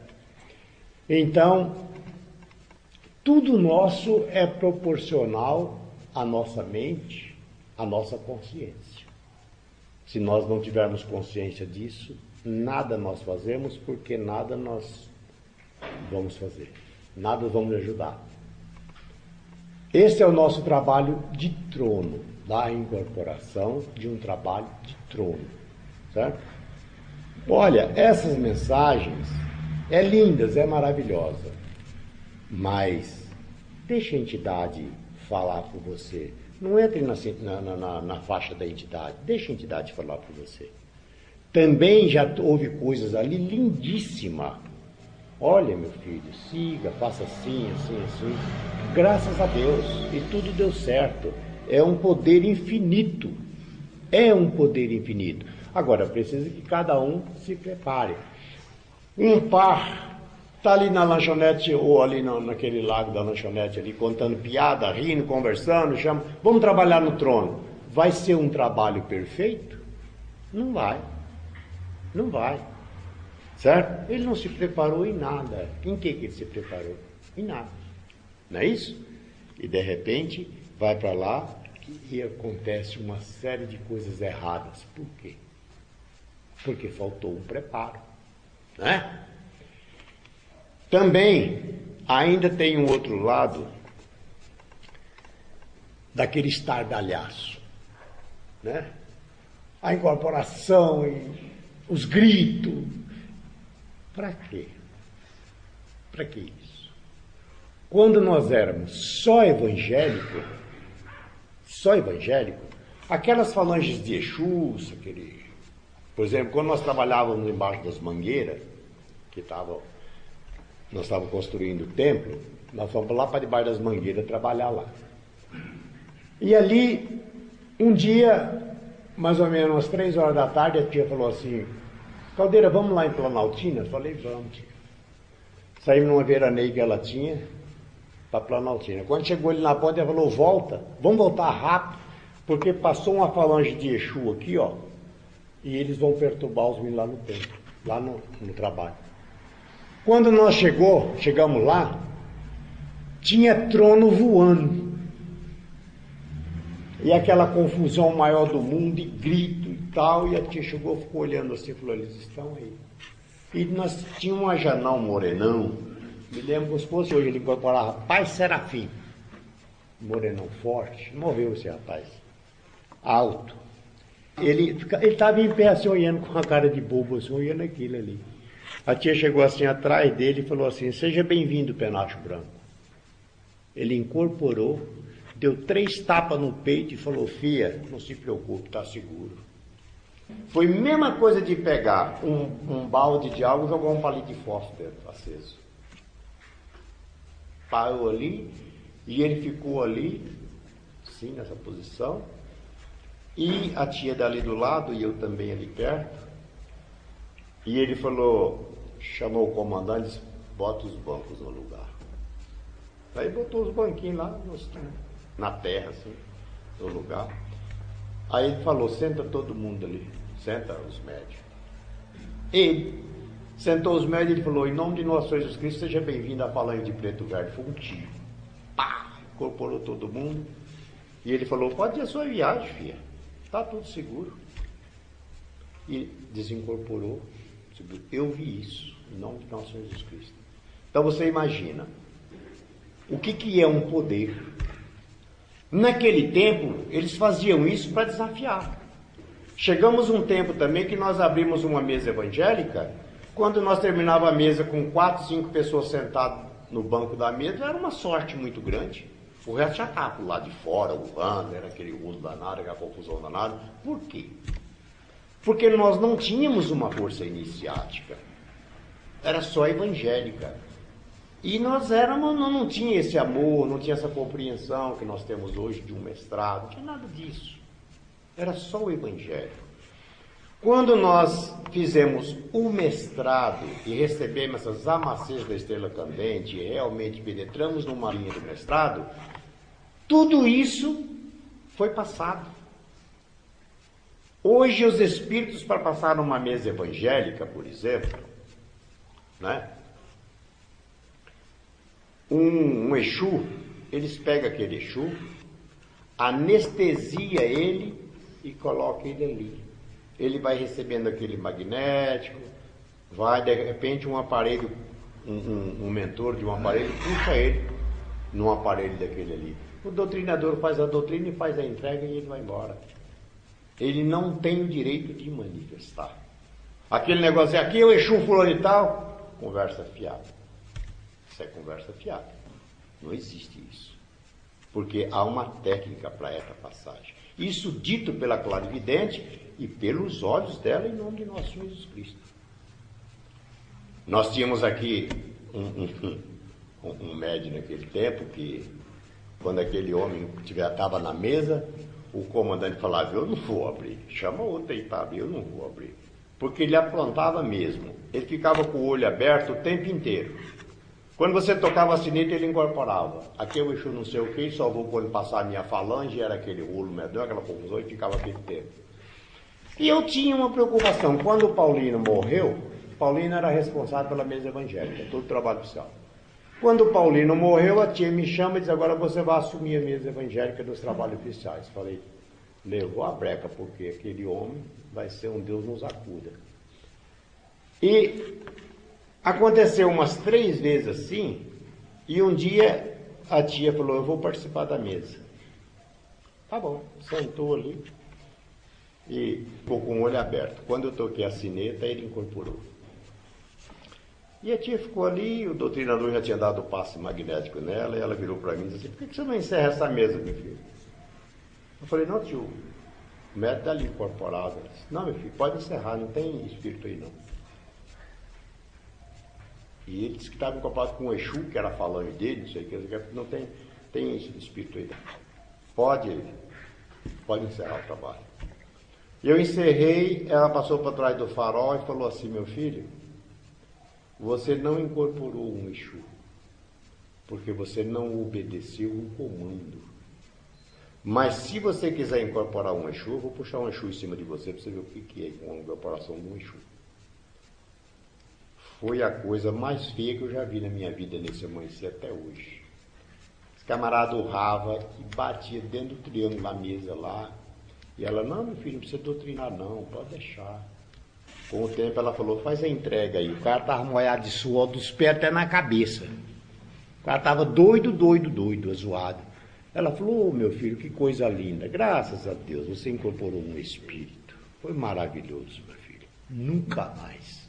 Então, tudo nosso é proporcional à nossa mente, à nossa consciência. Se nós não tivermos consciência disso, nada nós fazemos, porque nada nós vamos fazer. nada vão me ajudar. Esse é o nosso trabalho de trono, da incorporação de um trabalho de trono, certo? Olha, essas mensagens é lindas, é maravilhosa, mas deixa a entidade falar por você. Não entre na faixa da entidade, deixa a entidade falar por você. Também já houve coisas ali lindíssimas. Olha, meu filho, siga, faça assim, assim, assim. Graças a Deus, e tudo deu certo. É um poder infinito. É um poder infinito. Agora, precisa que cada um se prepare. Um par está ali na lanchonete, ou ali naquele lago da lanchonete, ali, contando piada, rindo, conversando, chama, vamos trabalhar no trono. Vai ser um trabalho perfeito? Não vai. Não vai. Certo? Ele não se preparou em nada. Em que ele se preparou? Em nada. Não é isso? E de repente vai para lá e acontece uma série de coisas erradas. Por quê? Porque faltou um preparo. Né? Também ainda tem um outro lado daquele estardalhaço. Né? A incorporação e os gritos. Para quê? Para que isso? Quando nós éramos só evangélico, aquelas falanges de Exus, por exemplo, quando nós trabalhávamos embaixo das mangueiras, nós estávamos construindo o templo, nós fomos lá para debaixo das mangueiras trabalhar lá. E ali, um dia, mais ou menos umas 3 horas da tarde, a tia falou assim, Caldeira, vamos lá em Planaltina? Eu falei, vamos, tia. Saímos numa veraneio que ela tinha para Planaltina. Quando chegou ali na ponta, ela falou, volta, vamos voltar rápido, porque passou uma falange de Exu aqui, ó, e eles vão perturbar os meninos lá no templo, lá no trabalho. Quando nós chegamos lá, tinha trono voando. E aquela confusão maior do mundo, e grito e tal, e a tia chegou, ficou olhando assim, falou, eles estão aí. E nós tínhamos um ajanão morenão, me lembro como se fosse hoje, ele incorporava Pai Serafim, morenão forte, morreu esse rapaz, alto. Ele estava em pé assim, olhando com a cara de bobo, assim, olhando aquilo ali. A tia chegou assim atrás dele e falou assim, seja bem-vindo, Penacho Branco. Ele incorporou, deu 3 tapas no peito e falou, filha, não se preocupe, está seguro. Foi a mesma coisa de pegar um balde de água e jogar um palito de fósforo dentro, aceso. Parou ali e ele ficou ali, assim, nessa posição. E a tia dali do lado e eu também ali perto. E ele falou, chamou o comandante e disse, bota os bancos no lugar. Aí botou os banquinhos lá na terra, assim, no lugar. Aí ele falou, senta todo mundo ali, senta os médicos. Ele sentou os médicos e ele falou, em nome de nosso Senhor Jesus Cristo, seja bem-vindo à Falange de Preto Verde. Foi um tiro. Pá! Incorporou todo mundo. E ele falou, pode ir a sua viagem, filha. Está tudo seguro. E desincorporou. Eu vi isso, em nome de nosso Senhor Jesus Cristo. Então você imagina, o que é um poder? Naquele tempo, eles faziam isso para desafiar. Chegamos um tempo também que nós abrimos uma mesa evangélica, quando nós terminava a mesa com 4, 5 pessoas sentadas no banco da mesa, era uma sorte muito grande. O resto já estava lá de fora, urrando, era aquele uso danado, aquela confusão danada. Por quê? Porque nós não tínhamos uma força iniciática. Era só evangélica. E nós não tinha esse amor, não tinha essa compreensão que nós temos hoje de um mestrado, não tinha nada disso. Era só o evangelho. Quando nós fizemos o mestrado e recebemos essas amacês da estrela candente e realmente penetramos numa linha do mestrado, tudo isso foi passado. Hoje os espíritos, para passar numa mesa evangélica, por exemplo, né? Um Exu, eles pegam aquele Exu, anestesia ele e colocam ele ali. Ele vai recebendo aquele magnético, vai, de repente um aparelho um mentor de um aparelho, puxa ele num aparelho daquele ali. O doutrinador faz a doutrina e faz a entrega e ele vai embora. Ele não tem o direito de manifestar. Aquele negócio aqui é o Exu fulano e tal, conversa fiada. Isso é conversa fiada. Não existe isso. Porque há uma técnica para essa passagem. Isso dito pela clarividente e pelos olhos dela em nome de nosso Senhor Jesus Cristo. Nós tínhamos aqui um médium naquele tempo que, quando aquele homem estava na mesa, o comandante falava, eu não vou abrir, chama outro aí para abrir, eu não vou abrir. Porque ele aprontava mesmo, ele ficava com o olho aberto o tempo inteiro. Quando você tocava a sineta, ele incorporava. Aqui eu Exu não sei o que, só vou quando passar a minha falange, era aquele rolo medonho, aquela confusão, e ficava aquele tempo. E eu tinha uma preocupação, quando o Paulino morreu, Paulino era responsável pela mesa evangélica, todo o trabalho oficial. Quando o Paulino morreu, a tia me chama e diz, agora você vai assumir a mesa evangélica dos trabalhos oficiais. Falei, levou a breca, porque aquele homem vai ser um Deus nos acuda. E aconteceu umas 3 vezes assim, e um dia a tia falou, eu vou participar da mesa. Tá bom, sentou ali e ficou com o olho aberto. Quando eu toquei a sineta, ele incorporou. E a tia ficou ali, o doutrinador já tinha dado o passe magnético nela, e ela virou para mim e disse assim, por que você não encerra essa mesa, meu filho? Eu falei, não, tio, o médico está ali incorporado. Ela disse, não, meu filho, pode encerrar, não tem espírito aí não. E ele disse que estava incorporado com o Exu, que era a falange dele, não sei o que, não tem espírito aí não. Pode encerrar o trabalho. E eu encerrei, ela passou para trás do farol e falou assim, meu filho, você não incorporou um Exu, porque você não obedeceu um comando. Mas se você quiser incorporar um Exu, eu vou puxar um Exu em cima de você para você ver o que é uma incorporação de um Exu. Foi a coisa mais feia que eu já vi na minha vida nesse amanhecer até hoje. Esse camarada urrava e batia dentro do triângulo da mesa lá. E ela, não, meu filho, não precisa doutrinar não, pode deixar. Com o tempo ela falou, faz a entrega aí. O cara estava molhado de suor dos pés até na cabeça. O cara estava doido, zoado. Ela falou, oh, meu filho, que coisa linda. Graças a Deus, você incorporou um espírito. Foi maravilhoso, meu filho. Nunca mais.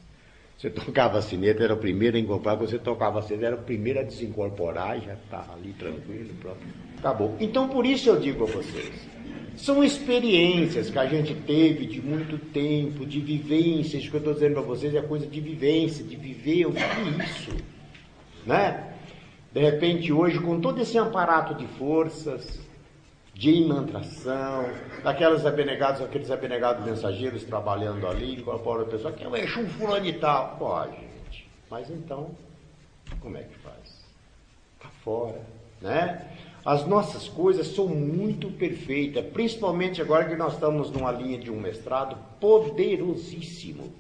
Você tocava a sineta, era o primeiro a incorporar. Você tocava a sineta, era o primeiro a desincorporar. Já está ali tranquilo, pronto. Acabou. Então, por isso eu digo a vocês. São experiências que a gente teve de muito tempo, de vivências, que eu estou dizendo para vocês, é coisa de vivência, de viver, eu vi isso, né? De repente hoje, com todo esse aparato de forças, de imantração, aqueles abnegados mensageiros trabalhando ali, incorporam a pessoa, que é o Exu fulano e tal. Pô, gente, mas então, como é que faz? Está fora, né? As nossas coisas são muito perfeitas, principalmente agora que nós estamos numa linha de um mestrado poderosíssimo.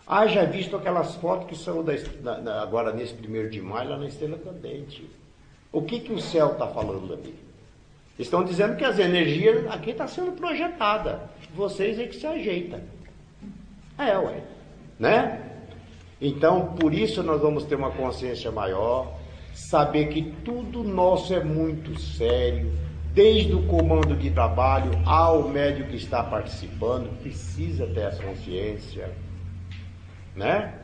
Haja visto aquelas fotos que são agora nesse 1º de maio, lá na Estrela Cadente. O que o céu está falando ali? Estão dizendo que as energias aqui estão sendo projetadas. Vocês é que se ajeitam. Ué. Né? Então, por isso nós vamos ter uma consciência maior, saber que tudo nosso é muito sério, desde o comando de trabalho ao médico que está participando, precisa ter essa consciência, né?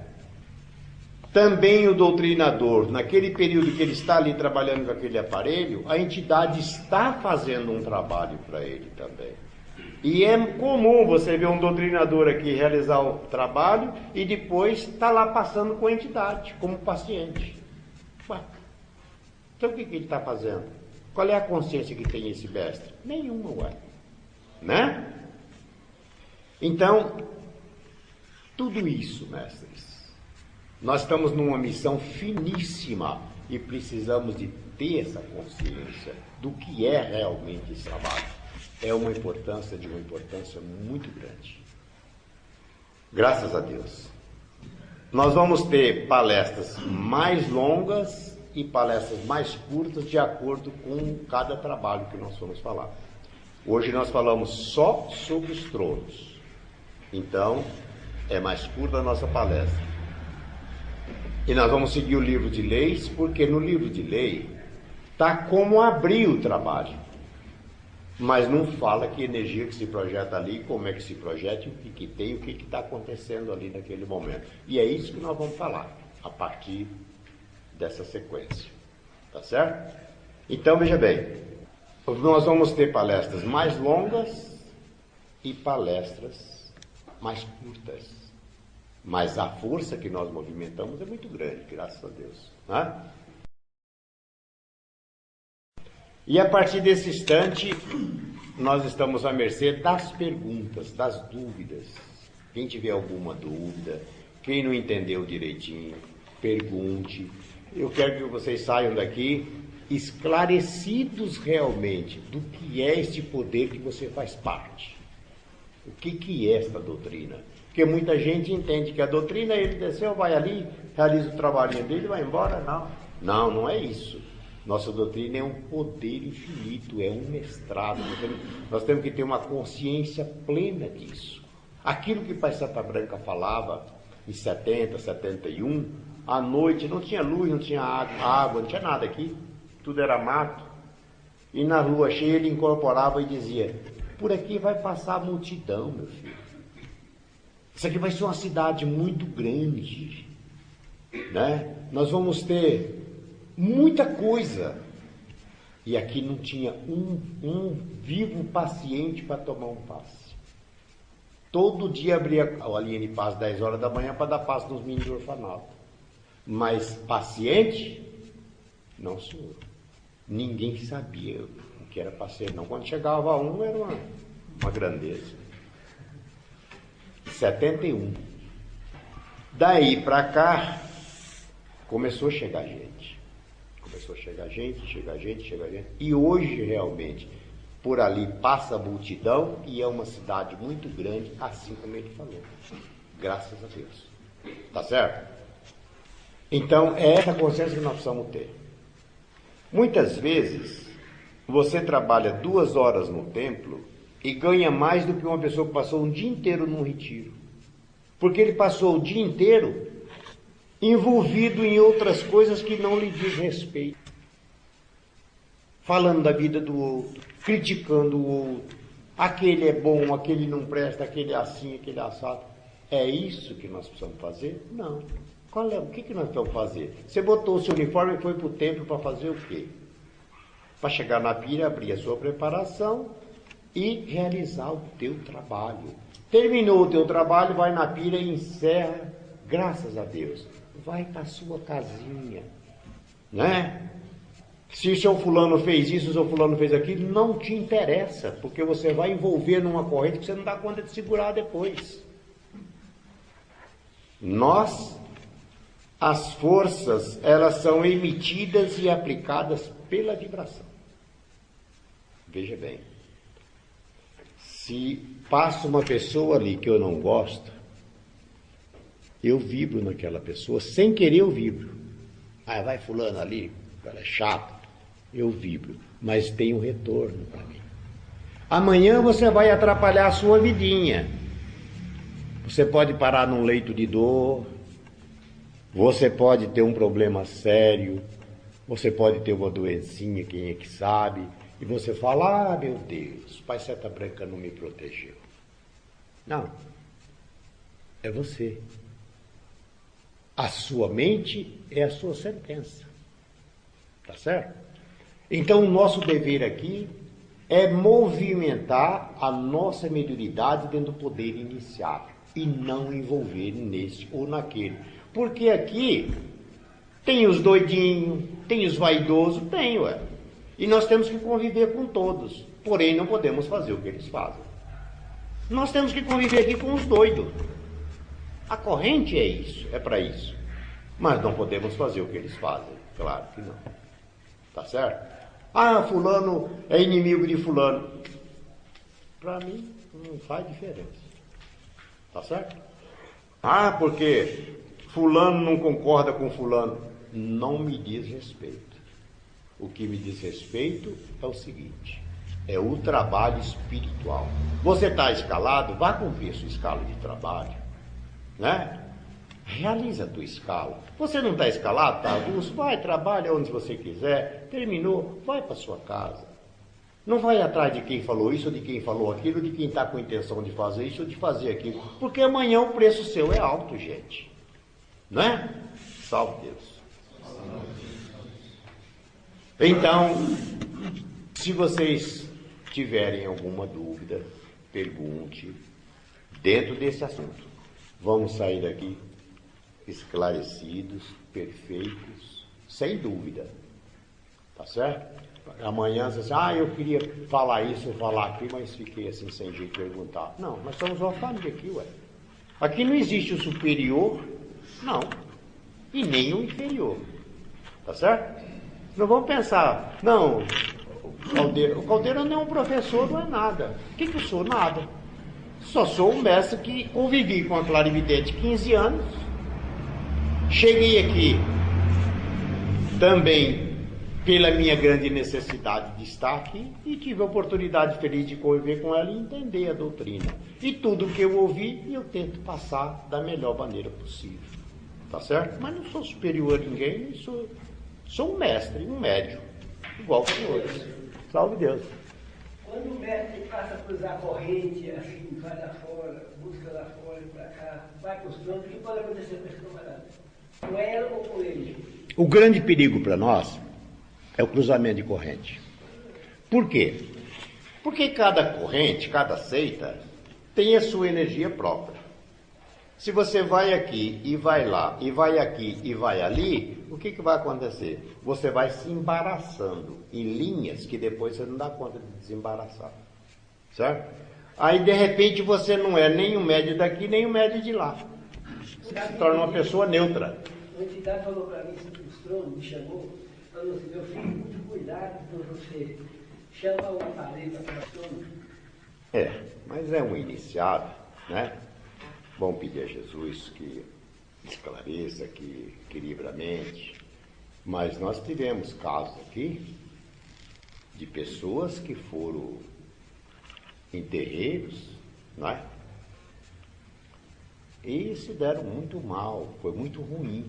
Também o doutrinador, naquele período que ele está ali trabalhando com aquele aparelho, a entidade está fazendo um trabalho para ele também. E é comum você ver um doutrinador aqui realizar o trabalho e depois está lá passando com a entidade, como paciente. Ué. Então o que ele está fazendo? Qual é a consciência que tem esse mestre? Nenhuma, ué. Né? Então, tudo isso, mestres, nós estamos numa missão finíssima e precisamos de ter essa consciência do que é realmente esse trabalho. É uma importância muito grande. Graças a Deus. Nós vamos ter palestras mais longas e palestras mais curtas de acordo com cada trabalho que nós vamos falar. Hoje nós falamos só sobre os tronos. Então, é mais curta a nossa palestra. E nós vamos seguir o livro de leis, porque no livro de lei está como abrir o trabalho. Mas não fala que energia que se projeta ali, como é que se projeta, o que tem, o que está acontecendo ali naquele momento. E é isso que nós vamos falar, a partir dessa sequência. Tá certo? Então, veja bem, nós vamos ter palestras mais longas e palestras mais curtas. Mas a força que nós movimentamos é muito grande, graças a Deus. Né? E a partir desse instante, nós estamos à mercê das perguntas, das dúvidas. Quem tiver alguma dúvida, quem não entendeu direitinho, pergunte. Eu quero que vocês saiam daqui esclarecidos realmente do que é este poder que você faz parte. O que é esta doutrina? Porque muita gente entende que a doutrina, ele desceu, vai ali, realiza o trabalhinho dele e vai embora. Não, não é isso. Nossa doutrina é um poder infinito, é um mestrado. Nós temos que ter uma consciência plena disso. Aquilo que Pai Santa Branca falava em 70, 71, à noite não tinha luz, não tinha água, não tinha nada aqui. Tudo era mato. E na lua cheia ele incorporava e dizia: por aqui vai passar a multidão, meu filho. Isso aqui vai ser uma cidade muito grande, né? Nós vamos ter muita coisa. E aqui não tinha um vivo paciente para tomar um passe. Todo dia abria a linha de passe 10 horas da manhã para dar passe nos meninos do orfanato. Mas paciente, não, senhor. Ninguém sabia o que era paciente, não. Quando chegava um, era uma grandeza. 71. Daí para cá, começou a chegar gente. Começou a chegar gente. E hoje, realmente, por ali passa a multidão e é uma cidade muito grande, assim como ele falou. Graças a Deus. Tá certo? Então, é essa consciência que nós precisamos ter. Muitas vezes, você trabalha 2 horas no templo e ganha mais do que uma pessoa que passou um dia inteiro num retiro. Porque ele passou o dia inteiro envolvido em outras coisas que não lhe diz respeito. Falando da vida do outro, criticando o outro. Aquele é bom, aquele não presta, aquele é assim, aquele é assado. É isso que nós precisamos fazer? Não. O que nós precisamos fazer? Você botou o seu uniforme e foi para o templo para fazer o quê? Para chegar na pira, abrir a sua preparação e realizar o teu trabalho. Terminou o teu trabalho, vai na pira e encerra, graças a Deus. Vai para a sua casinha, né? Se o seu fulano fez isso, o seu fulano fez aquilo, não te interessa, porque você vai envolver numa corrente que você não dá conta de segurar depois. As forças, elas são emitidas e aplicadas pela vibração. Veja bem, se passa uma pessoa ali que eu não gosto, eu vibro naquela pessoa, sem querer eu vibro. Ah, vai fulano ali, ela é chato, eu vibro, mas tem um retorno para mim. Amanhã você vai atrapalhar a sua vidinha. Você pode parar num leito de dor, você pode ter um problema sério, você pode ter uma doencinha, quem é que sabe, e você fala: ah, meu Deus, Pai Santa Branca não me protegeu. Não, é você. A sua mente é a sua sentença. Tá certo? Então, o nosso dever aqui é movimentar a nossa mediunidade dentro do poder iniciado e não envolver nesse ou naquele. Porque aqui tem os doidinhos, tem os vaidosos, tem, ué. E nós temos que conviver com todos. Porém, não podemos fazer o que eles fazem. Nós temos que conviver aqui com os doidos. A corrente é isso, é para isso. Mas não podemos fazer o que eles fazem. Claro que não. Tá certo? Ah, fulano é inimigo de fulano. Para mim, não faz diferença. Tá certo? Ah, porque fulano não concorda com fulano. Não me diz respeito. O que me diz respeito é o seguinte: é o trabalho espiritual. Você está escalado, vá cumprir a sua escala de trabalho, né? Realiza a tua escala. Você não está escalado? Está, Augusto? Vai, trabalha onde você quiser. Terminou, vai para sua casa. Não vai atrás de quem falou isso, ou de quem falou aquilo, de quem está com intenção de fazer isso ou de fazer aquilo. Porque amanhã o preço seu é alto, gente. Não é? Salve Deus. Então, se vocês tiverem alguma dúvida, pergunte dentro desse assunto. Vamos sair daqui esclarecidos, perfeitos, sem dúvida. Tá certo? Amanhã você diz, eu queria falar isso ou falar aquilo, mas fiquei assim sem jeito de perguntar. Não, nós somos uma família aqui, ué. Aqui não existe o superior, não, e nem o inferior. Tá certo? Não vamos pensar, não, o Caldeira não é um professor, não é nada. O que eu sou? Nada. Só sou um mestre que convivi com a clarividente 15 anos. Cheguei aqui também pela minha grande necessidade de estar aqui e tive a oportunidade feliz de conviver com ela e entender a doutrina. E tudo que eu ouvi, eu tento passar da melhor maneira possível. Tá certo? Mas não sou superior a ninguém, sou um mestre, um médium, igual que os outros. Salve Deus. Quando o mestre passa a cruzar a corrente, assim, vai lá fora, busca lá fora e para cá, vai costurando, o que pode acontecer com esse camarada? Com ela ou com ele? O grande perigo para nós é o cruzamento de corrente. Por quê? Porque cada corrente, cada seita, tem a sua energia própria. Se você vai aqui e vai lá, e vai aqui e vai ali, o que vai acontecer? Você vai se embaraçando em linhas que depois você não dá conta de desembaraçar. Certo? Aí, de repente, você não é nem o médio daqui, nem o médio de lá. Você se torna uma pessoa neutra. A entidade falou para mim, se frustrou, me chamou, falou assim, meu filho, muito cuidado quando você chama o aparelho para a mas é um iniciado, né? Vamos pedir a Jesus que esclareça, que equilibre a mente. Mas nós tivemos casos aqui de pessoas que foram em terreiros, não é? E se deram muito mal, foi muito ruim.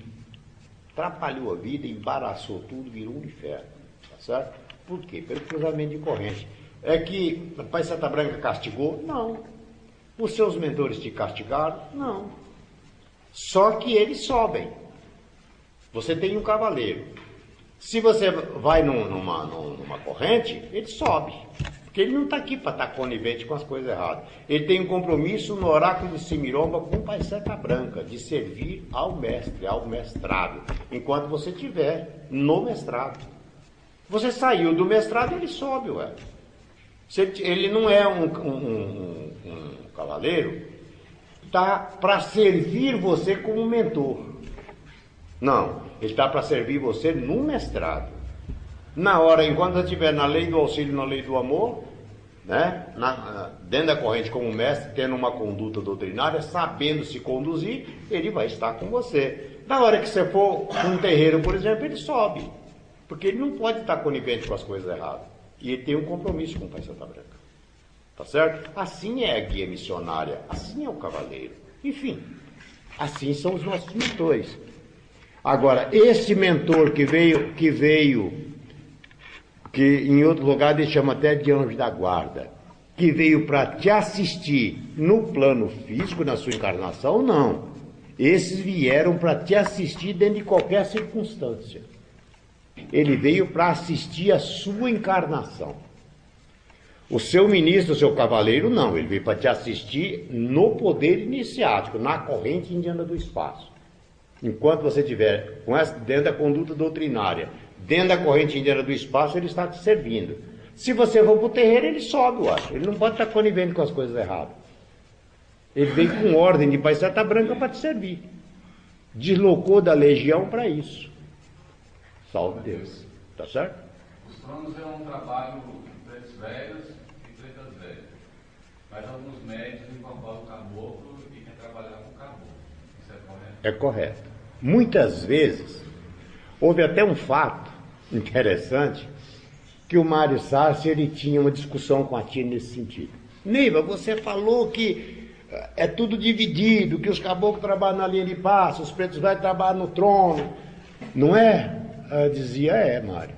Atrapalhou a vida, embaraçou tudo, virou um inferno. Tá certo? Por quê? Pelo cruzamento de corrente. É que a Pai Santa Branca castigou? Não. Os seus mentores te castigaram? Não. Só que eles sobem. Você tem um cavaleiro. Se você vai numa corrente, ele sobe. Porque ele não está aqui para estar conivente com as coisas erradas. Ele tem um compromisso no oráculo de Simiromba com o Pai Santa Branca, de servir ao mestre, ao mestrado, enquanto você estiver no mestrado. Você saiu do mestrado, ele sobe, ué. Ele não é um cavaleiro, está para servir você como mentor. Não, ele está para servir você no mestrado. Na hora, enquanto você estiver na lei do auxílio, na lei do amor, né? Dentro da corrente como mestre, tendo uma conduta doutrinária, sabendo se conduzir, ele vai estar com você. Na hora que você for um terreiro, por exemplo, ele sobe. Porque ele não pode estar conivente com as coisas erradas. E ele tem um compromisso com o Pai Santa Branca. Tá certo? Assim é a guia missionária, assim é o cavaleiro. Enfim, assim são os nossos mentores. Agora, esse mentor que em outro lugar ele chama até de anjo da guarda, que veio para te assistir no plano físico, na sua encarnação, não. Esses vieram para te assistir dentro de qualquer circunstância. Ele veio para assistir a sua encarnação. O seu ministro, o seu cavaleiro, não. Ele veio para te assistir no poder iniciático, na corrente indiana do espaço. Enquanto você estiver dentro da conduta doutrinária, dentro da corrente indiana do espaço, ele está te servindo. Se você for para o terreiro, ele sobe, eu acho. Ele não pode estar conivente com as coisas erradas. Ele veio com ordem de Pai Santa Branca para te servir. Deslocou da legião para isso. Salve Deus. Tá certo? Os tronos é um trabalho de pretos velhos e pretas velhas. Mas alguns médicos incorporam o caboclo e quer trabalhar com o caboclo. Isso é correto? É correto. Muitas vezes, houve até um fato interessante, que o Mário Sarce, ele tinha uma discussão com a tia nesse sentido. Neiva, você falou que é tudo dividido, que os caboclos trabalham na linha de passe, os pretos velhos trabalham no trono. Não é? Ela dizia, Mário.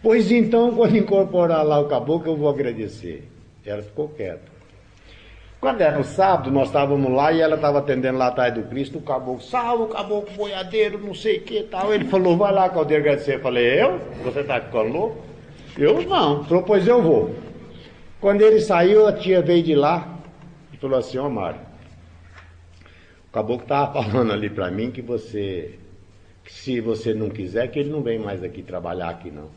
Pois então, quando incorporar lá o caboclo, eu vou agradecer. Ela ficou quieta. Quando era no sábado, nós estávamos lá e ela estava atendendo lá atrás do Cristo, o caboclo, salve o caboclo boiadeiro, não sei o que tal. Ele falou, vai lá, Caldeiro, agradecer. Eu falei, eu? Você está ficando louco? Eu não. Falou, pois eu vou. Quando ele saiu, a tia veio de lá e falou assim, Mário, o caboclo estava falando ali para mim que se você não quiser, que ele não vem mais aqui trabalhar aqui não.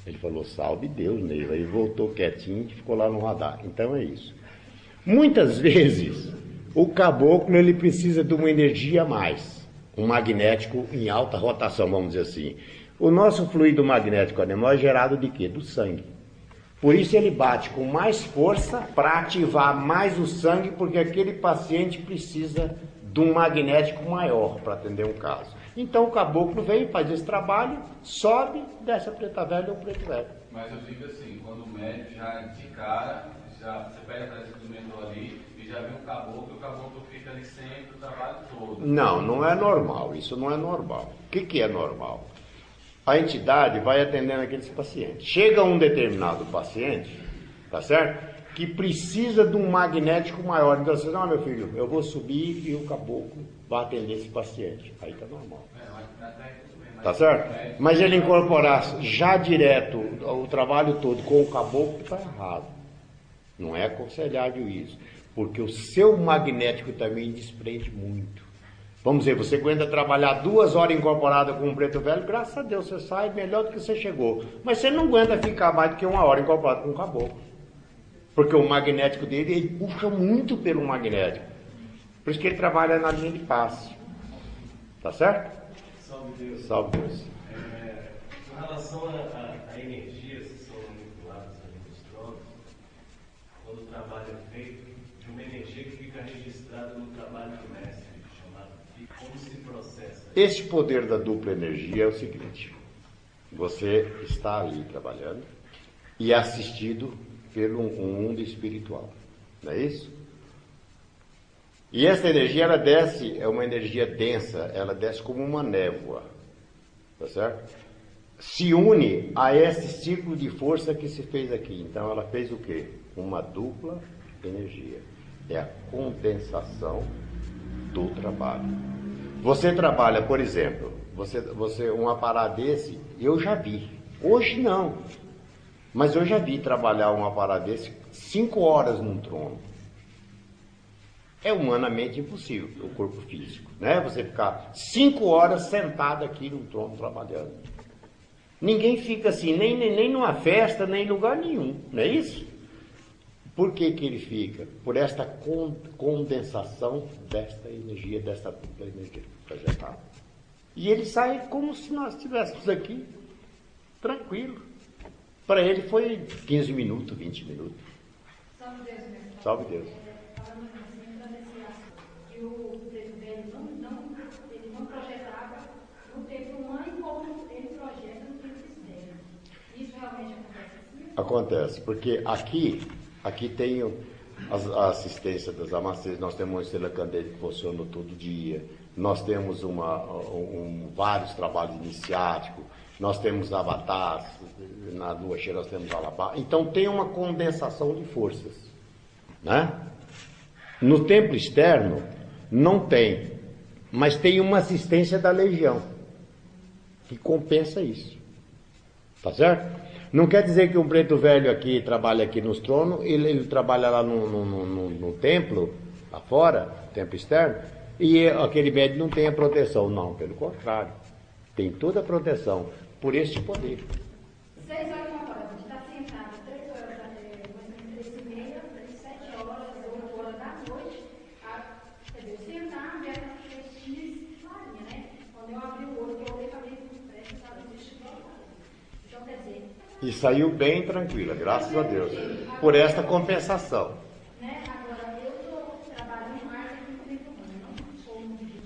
Ele falou, salve Deus, Neiva. Aí voltou quietinho e ficou lá no radar. Então é isso. Muitas vezes, o caboclo ele precisa de uma energia a mais. Um magnético em alta rotação, vamos dizer assim. O nosso fluido magnético animal é gerado de quê? Do sangue. Por isso ele bate com mais força para ativar mais o sangue, porque aquele paciente precisa de um magnético maior para atender um caso. Então o caboclo vem, faz esse trabalho, sobe, desce a preta velha ou preto velho. Mas eu digo assim, quando o médico já de cara, você pega esse instrumento ali e já vê o caboclo fica ali sempre o trabalho todo. Não, não é normal, isso não é normal. O que é normal? A entidade vai atendendo aqueles pacientes. Chega um determinado paciente, tá certo? Que precisa de um magnético maior. Então você diz, não, meu filho, eu vou subir e o caboclo vai atender esse paciente. Aí tá normal. Tá certo? Mas ele incorporar já direto o trabalho todo com o caboclo está errado. Não é aconselhável isso. Porque o seu magnético também desprende muito. Vamos dizer, você aguenta trabalhar 2 horas incorporada com um preto velho, graças a Deus você sai melhor do que você chegou. Mas você não aguenta ficar mais do que 1 hora incorporado com um caboclo. Porque o magnético dele, ele puxa muito pelo magnético. Por isso que ele trabalha na linha de passe. Tá certo? Salve Deus. Salve Deus. Com relação a energias que são manipuladas ali nos tronos, quando o trabalho é feito, de uma energia que fica registrada no trabalho do mestre, chamado, e como se processa? Esse poder da dupla energia é o seguinte: você está ali trabalhando e é assistido pelo mundo espiritual, não é isso? E essa energia, ela desce, é uma energia densa, ela desce como uma névoa, tá certo? Se une a esse ciclo de força que se fez aqui. Então ela fez o quê? Uma dupla energia. É a condensação do trabalho. Você trabalha, por exemplo, um aparato desse, eu já vi. Hoje não. Mas eu já vi trabalhar um aparato desse 5 horas num trono. É humanamente impossível, o corpo físico, né? Você ficar 5 horas sentado aqui no trono trabalhando. Ninguém fica assim, nem numa festa, nem em lugar nenhum, não é isso? Por que ele fica? Por esta condensação desta energia, desta dupla energia projetada. E ele sai como se nós estivéssemos aqui, tranquilo. Para ele foi 15 minutos, 20 minutos. Salve Deus, mestre. Salve Deus. Falando assim, entrando nesse assunto, que o preto velho ele não projetava no tempo mãe como ele projeta no tempo externo. Isso realmente acontece assim? Acontece, porque aqui tem a assistência das amacês, nós temos uma estrela candeia que funciona todo dia, nós temos vários trabalhos iniciáticos, nós temos avatares, na lua cheia nós temos alabá. Então tem uma condensação de forças, né? No templo externo não tem, mas tem uma assistência da legião que compensa isso, tá certo? Não quer dizer que um preto velho aqui trabalha aqui nos tronos, ele trabalha lá no templo, lá fora, templo externo, e aquele médico não tem a proteção. Não, pelo contrário, tem toda a proteção por este poder. 6 horas na hora, a gente está sentado 3 horas, mais ou menos 3h30, 7 horas, 8 horas da noite, quer dizer, sentar, ver aquelas festinhas clarinha, né? Quando eu abri o olho, que eu olhei para dentro do prédio, estava vestido. Então, quer dizer... E saiu bem tranquila, graças a Deus, por esta compensação. Né? Agora, eu estou trabalhando mais aqui no Templo Mãe, não sou um vídeo.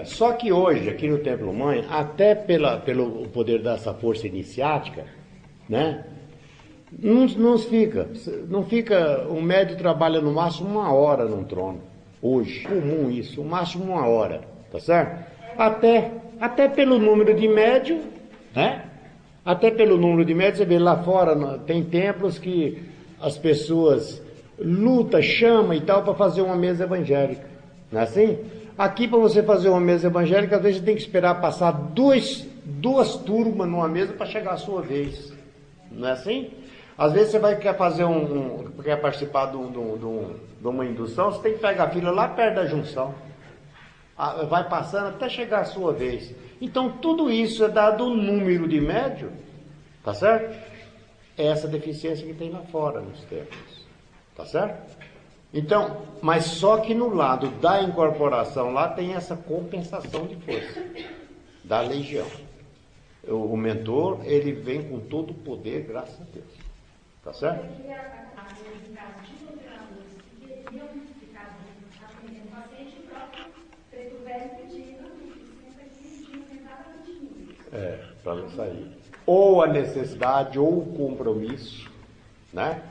Só que hoje, aqui no Templo Mãe, até pelo poder dessa força iniciática, né? Não fica, o médio trabalha no máximo 1 hora num trono. Hoje, comum isso, no máximo 1 hora, tá certo? Até pelo número de médio, né? Até pelo número de médios, você vê lá fora, tem templos que as pessoas lutam, chamam e tal para fazer uma mesa evangélica. Não é assim? Aqui, para você fazer uma mesa evangélica, às vezes você tem que esperar passar duas turmas numa mesa para chegar a sua vez. Não é assim? Às vezes você quer fazer quer participar de uma indução, você tem que pegar a fila lá perto da junção. Vai passando até chegar a sua vez. Então, tudo isso é dado o número de médio, tá certo? É essa deficiência que tem lá fora nos templos, tá certo? Então, mas só que no lado da incorporação lá tem essa compensação de força da legião. O mentor, ele vem com todo o poder, graças a Deus, tá certo? Para não sair. Ou a necessidade, ou o compromisso, né?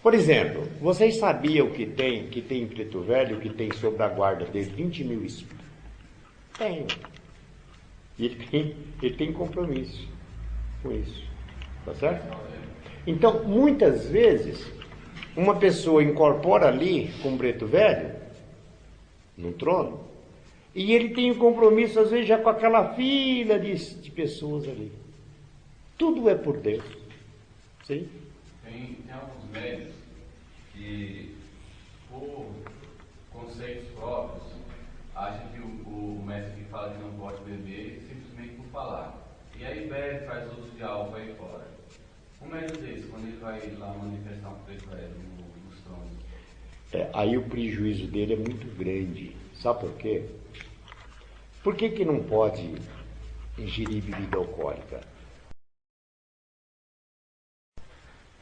Por exemplo, vocês sabiam que tem em Preto Velho, que tem sob a guarda dele 20 mil espíritos? Tem. Ele tem compromisso com isso, tá certo? Então, muitas vezes, uma pessoa incorpora ali com o Preto Velho, no trono, e ele tem um compromisso, às vezes, já com aquela fila de pessoas ali. Tudo é por Deus. Sim? Tem alguns médios que, por conceitos próprios, acham que o mestre que fala que não pode beber simplesmente por falar. E aí bebe, faz uso de álcool aí fora. Um médio desse, quando ele vai lá manifestar um preto velho nos tronos? Aí o prejuízo dele é muito grande. Sabe por quê? Por que não pode ingerir bebida alcoólica?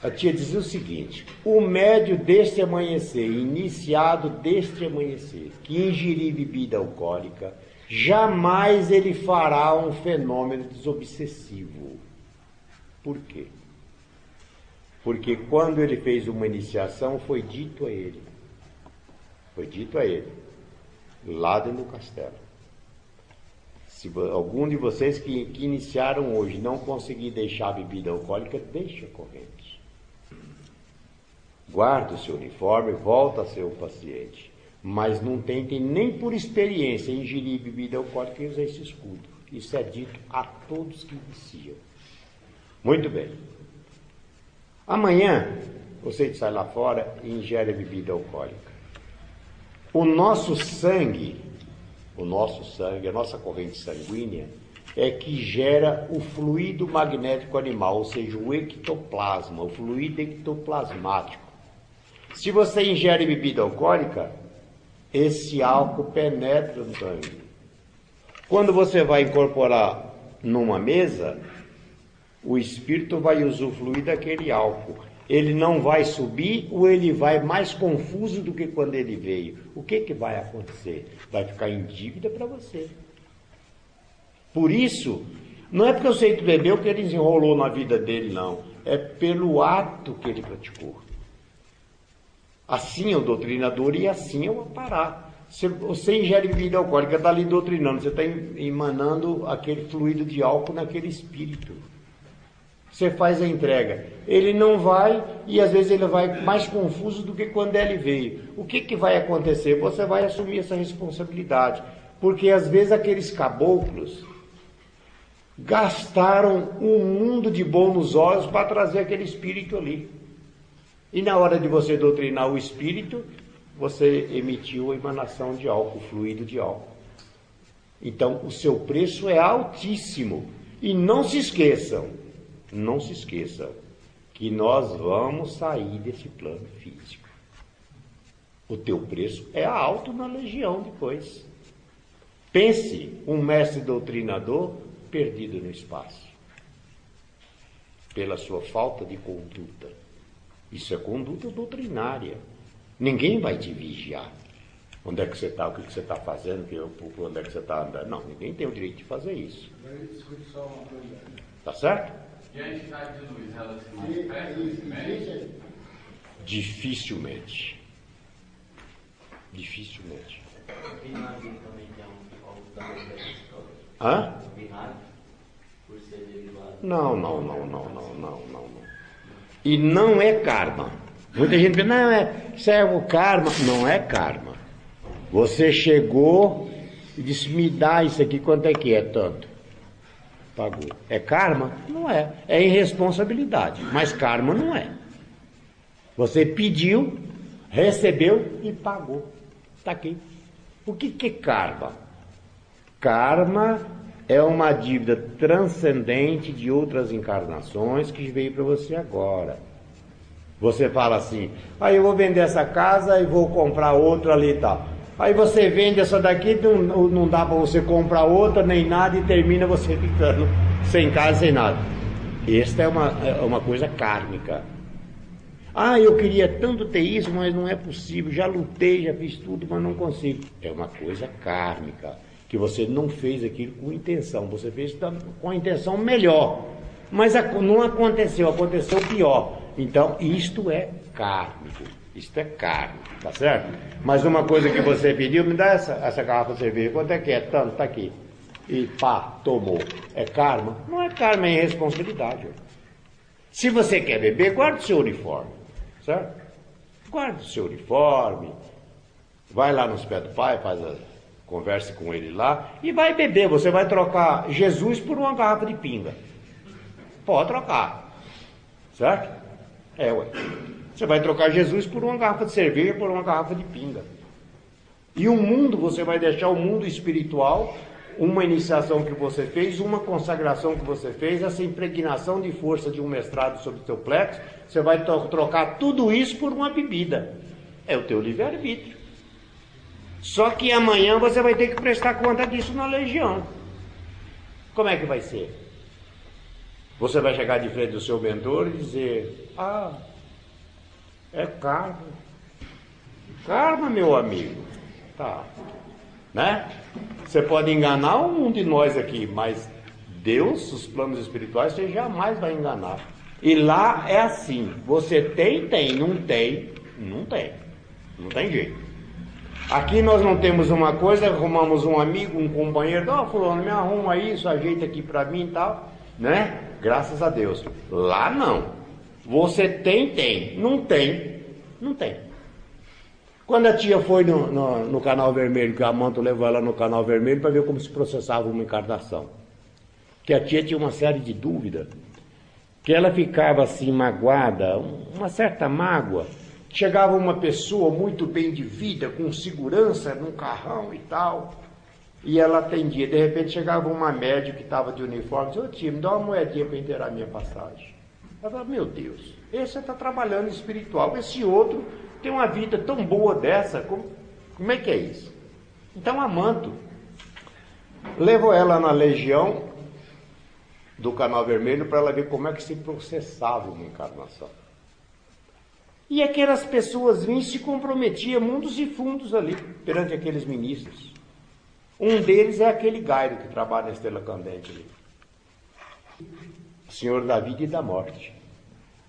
A tia dizia o seguinte: o médio deste amanhecer, iniciado deste amanhecer, que ingerir bebida alcoólica, jamais ele fará um fenômeno desobsessivo. Por quê? Porque quando ele fez uma iniciação, foi dito a ele, lá dentro do castelo: se algum de vocês que iniciaram hoje não conseguir deixar a bebida alcoólica, deixa a corrente. Guarda o seu uniforme, volta a ser o paciente. Mas não tentem nem por experiência ingerir bebida alcoólica e usar esse escudo. Isso é dito a todos que iniciam. Muito bem. Amanhã, você sai lá fora e ingere a bebida alcoólica. O nosso sangue, a nossa corrente sanguínea, é que gera o fluido magnético animal, ou seja, o ectoplasma, o fluido ectoplasmático. Se você ingere bebida alcoólica, esse álcool penetra no sangue. Quando você vai incorporar numa mesa, o espírito vai usufruir daquele álcool. Ele não vai subir ou ele vai mais confuso do que quando ele veio. O que vai acontecer? Vai ficar em dívida para você. Por isso, não é porque eu sei que bebeu que ele desenrolou na vida dele, não. É pelo ato que ele praticou. Assim é o doutrinador e assim é o aparato. Você ingere bebida alcoólica, está ali doutrinando, você está emanando aquele fluido de álcool naquele espírito. Você faz a entrega. Ele não vai, e às vezes ele vai mais confuso do que quando ele veio. O que vai acontecer? Você vai assumir essa responsabilidade. Porque às vezes aqueles caboclos gastaram um mundo de bom nos olhos para trazer aquele espírito ali. E na hora de você doutrinar o espírito, você emitiu a emanação de álcool, fluido de álcool. Então, o seu preço é altíssimo. E não se esqueçam, que nós vamos sair desse plano físico. O teu preço é alto na legião depois. Pense, um mestre doutrinador perdido no espaço, pela sua falta de conduta. Isso é conduta doutrinária. Ninguém vai te vigiar. Onde é que você está, o que você está fazendo, onde é que você está andando. Não, ninguém tem o direito de fazer isso. Tá certo? E a entidade de luz, ela se manifesta nesse médium? Dificilmente. Dificilmente. Vinagre também tem algo também da história. Hã? Vinagre, por ser derivado. Não. E não é karma. Muita gente pensa, não, isso é o karma. Não é karma. Você chegou e disse, me dá isso aqui, quanto é que é? Tanto. Pagou. É karma? Não é. É irresponsabilidade. Mas karma não é. Você pediu, recebeu e pagou. Está aqui. O que é karma? Karma é uma dívida transcendente de outras encarnações que veio para você agora. Você fala assim, aí eu vou vender essa casa e vou comprar outra ali e tal. Aí você vende essa daqui, não dá para você comprar outra, nem nada, e termina você ficando sem casa, sem nada. Esta é uma coisa kármica. Ah, eu queria tanto ter isso, mas não é possível. Já lutei, já fiz tudo, mas não consigo. É uma coisa kármica, que você não fez aquilo com intenção. Você fez com a intenção melhor. Mas não aconteceu, aconteceu pior. Então, isto é kármico. Isto é kármico, tá certo? Mas uma coisa que você pediu, me dá essa garrafa de cerveja. Quanto é que é? Tanto, tá aqui. E pá, tomou. É karma? Não é karma, é irresponsabilidade. Se você quer beber, guarde o seu uniforme. Certo? Guarde o seu uniforme, vai lá nos pés do pai, converse com ele lá e vai beber. Você vai trocar Jesus por uma garrafa de pinga. Pode trocar. Certo? Ué. Você vai trocar Jesus por uma garrafa de cerveja, por uma garrafa de pinga. E o mundo, você vai deixar o mundo espiritual, uma iniciação que você fez, uma consagração que você fez, essa impregnação de força de um mestrado sobre o teu plexo, você vai trocar tudo isso por uma bebida. É o teu livre-arbítrio. Só que amanhã você vai ter que prestar conta disso na legião. Como é que vai ser? Você vai chegar de frente do seu mentor e dizer, é karma. Karma, meu amigo. Tá. Né? Você pode enganar um de nós aqui, mas Deus, os planos espirituais, você jamais vai enganar. E lá é assim, você tem, não tem, não tem. Não tem jeito. Aqui nós não temos uma coisa, arrumamos um amigo, um companheiro, fulano, me arruma isso, ajeita aqui pra mim e tal, né? Graças a Deus. Lá não. Você tem, não tem, não tem. Quando a tia foi no Canal Vermelho, que a Manto levou ela no Canal Vermelho para ver como se processava uma encarnação. Que a tia tinha uma série de dúvidas, que ela ficava assim magoada, uma certa mágoa. Chegava uma pessoa muito bem de vida, com segurança, num carrão e tal, e ela atendia. De repente chegava uma médica que estava de uniforme e disse, tia, me dá uma moedinha para inteirar a minha passagem. Ela falava, meu Deus, esse está trabalhando espiritual, esse outro tem uma vida tão boa dessa, como é que é isso? Então a Manto levou ela na legião do Canal Vermelho para ela ver como é que se processava uma encarnação. E aquelas pessoas vinham e se comprometiam mundos e fundos ali, perante aqueles ministros. Um deles é aquele Gairo que trabalha na Estrela Candente ali. Senhor da vida e da morte.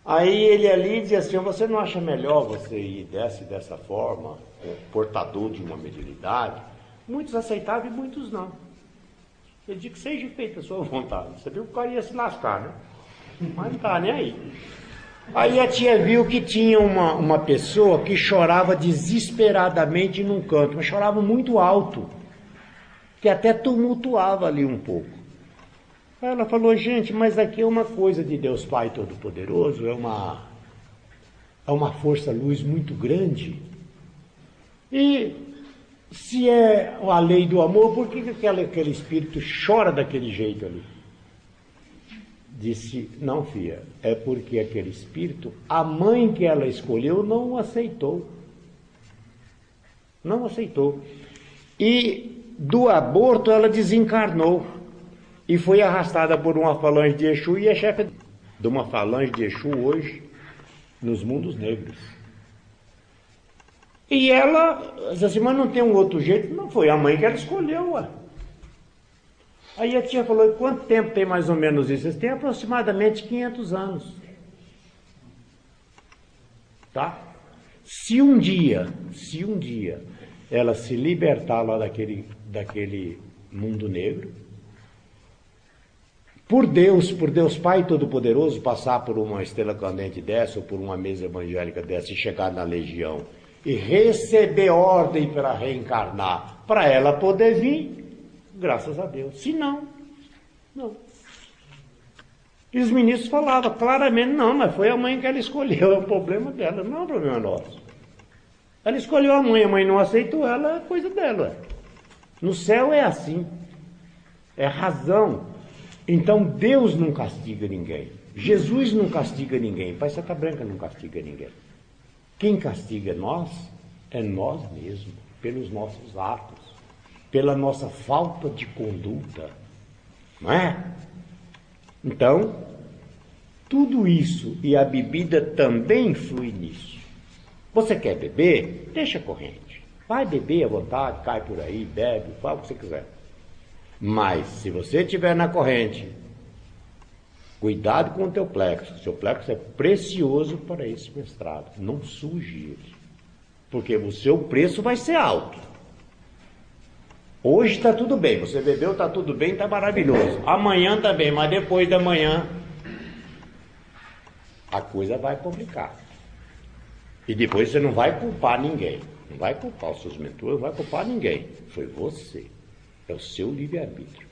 Aí ele ali dizia assim, você não acha melhor você ir dessa forma, portador de uma mediunidade? Muitos aceitavam e muitos não. Ele disse que seja feita a sua vontade. Você viu que o cara ia se lascar, né? Mas não está nem aí. Aí a tia viu que tinha uma pessoa que chorava desesperadamente num canto, mas chorava muito alto, que até tumultuava ali um pouco. Aí ela falou, gente, mas aqui é uma coisa de Deus Pai Todo-Poderoso, é uma força-luz muito grande. E se é a lei do amor, por que aquele espírito chora daquele jeito ali? Disse, não, filha, é porque aquele espírito, a mãe que ela escolheu não o aceitou. Não aceitou. E do aborto ela desencarnou. E foi arrastada por uma falange de Exu e é chefe de uma falange de Exu hoje nos mundos negros. E ela disse assim, mas não tem um outro jeito? Não, foi a mãe que ela escolheu, ué. Aí a tia falou, quanto tempo tem mais ou menos isso? Tem aproximadamente 500 anos. Tá? Se um dia ela se libertar lá daquele mundo negro, por Deus Pai Todo-Poderoso, passar por uma estrela cadente dessa, ou por uma mesa evangélica dessa, e chegar na legião, e receber ordem para reencarnar, para ela poder vir, graças a Deus. Se não, não. E os ministros falavam claramente, não, mas foi a mãe que ela escolheu, é o problema dela, não é o problema nosso. Ela escolheu a mãe não aceitou ela, é coisa dela. No céu é assim, é razão. Então Deus não castiga ninguém, Jesus não castiga ninguém, Pai Santa Branca não castiga ninguém. Quem castiga nós é nós mesmos, pelos nossos atos, pela nossa falta de conduta, não é? Então, tudo isso e a bebida também influi nisso. Você quer beber? Deixa a corrente. Vai beber à vontade, cai por aí, bebe, fala o que você quiser. Mas, se você estiver na corrente, cuidado com o teu plexo. O seu plexo é precioso para esse mestrado. Não suje ele. Porque o seu preço vai ser alto. Hoje está tudo bem. Você bebeu, está tudo bem, está maravilhoso. Amanhã também, mas depois da manhã a coisa vai complicar. E depois você não vai culpar ninguém. Não vai culpar os seus mentores, não vai culpar ninguém. Foi você. É o seu livre-arbítrio.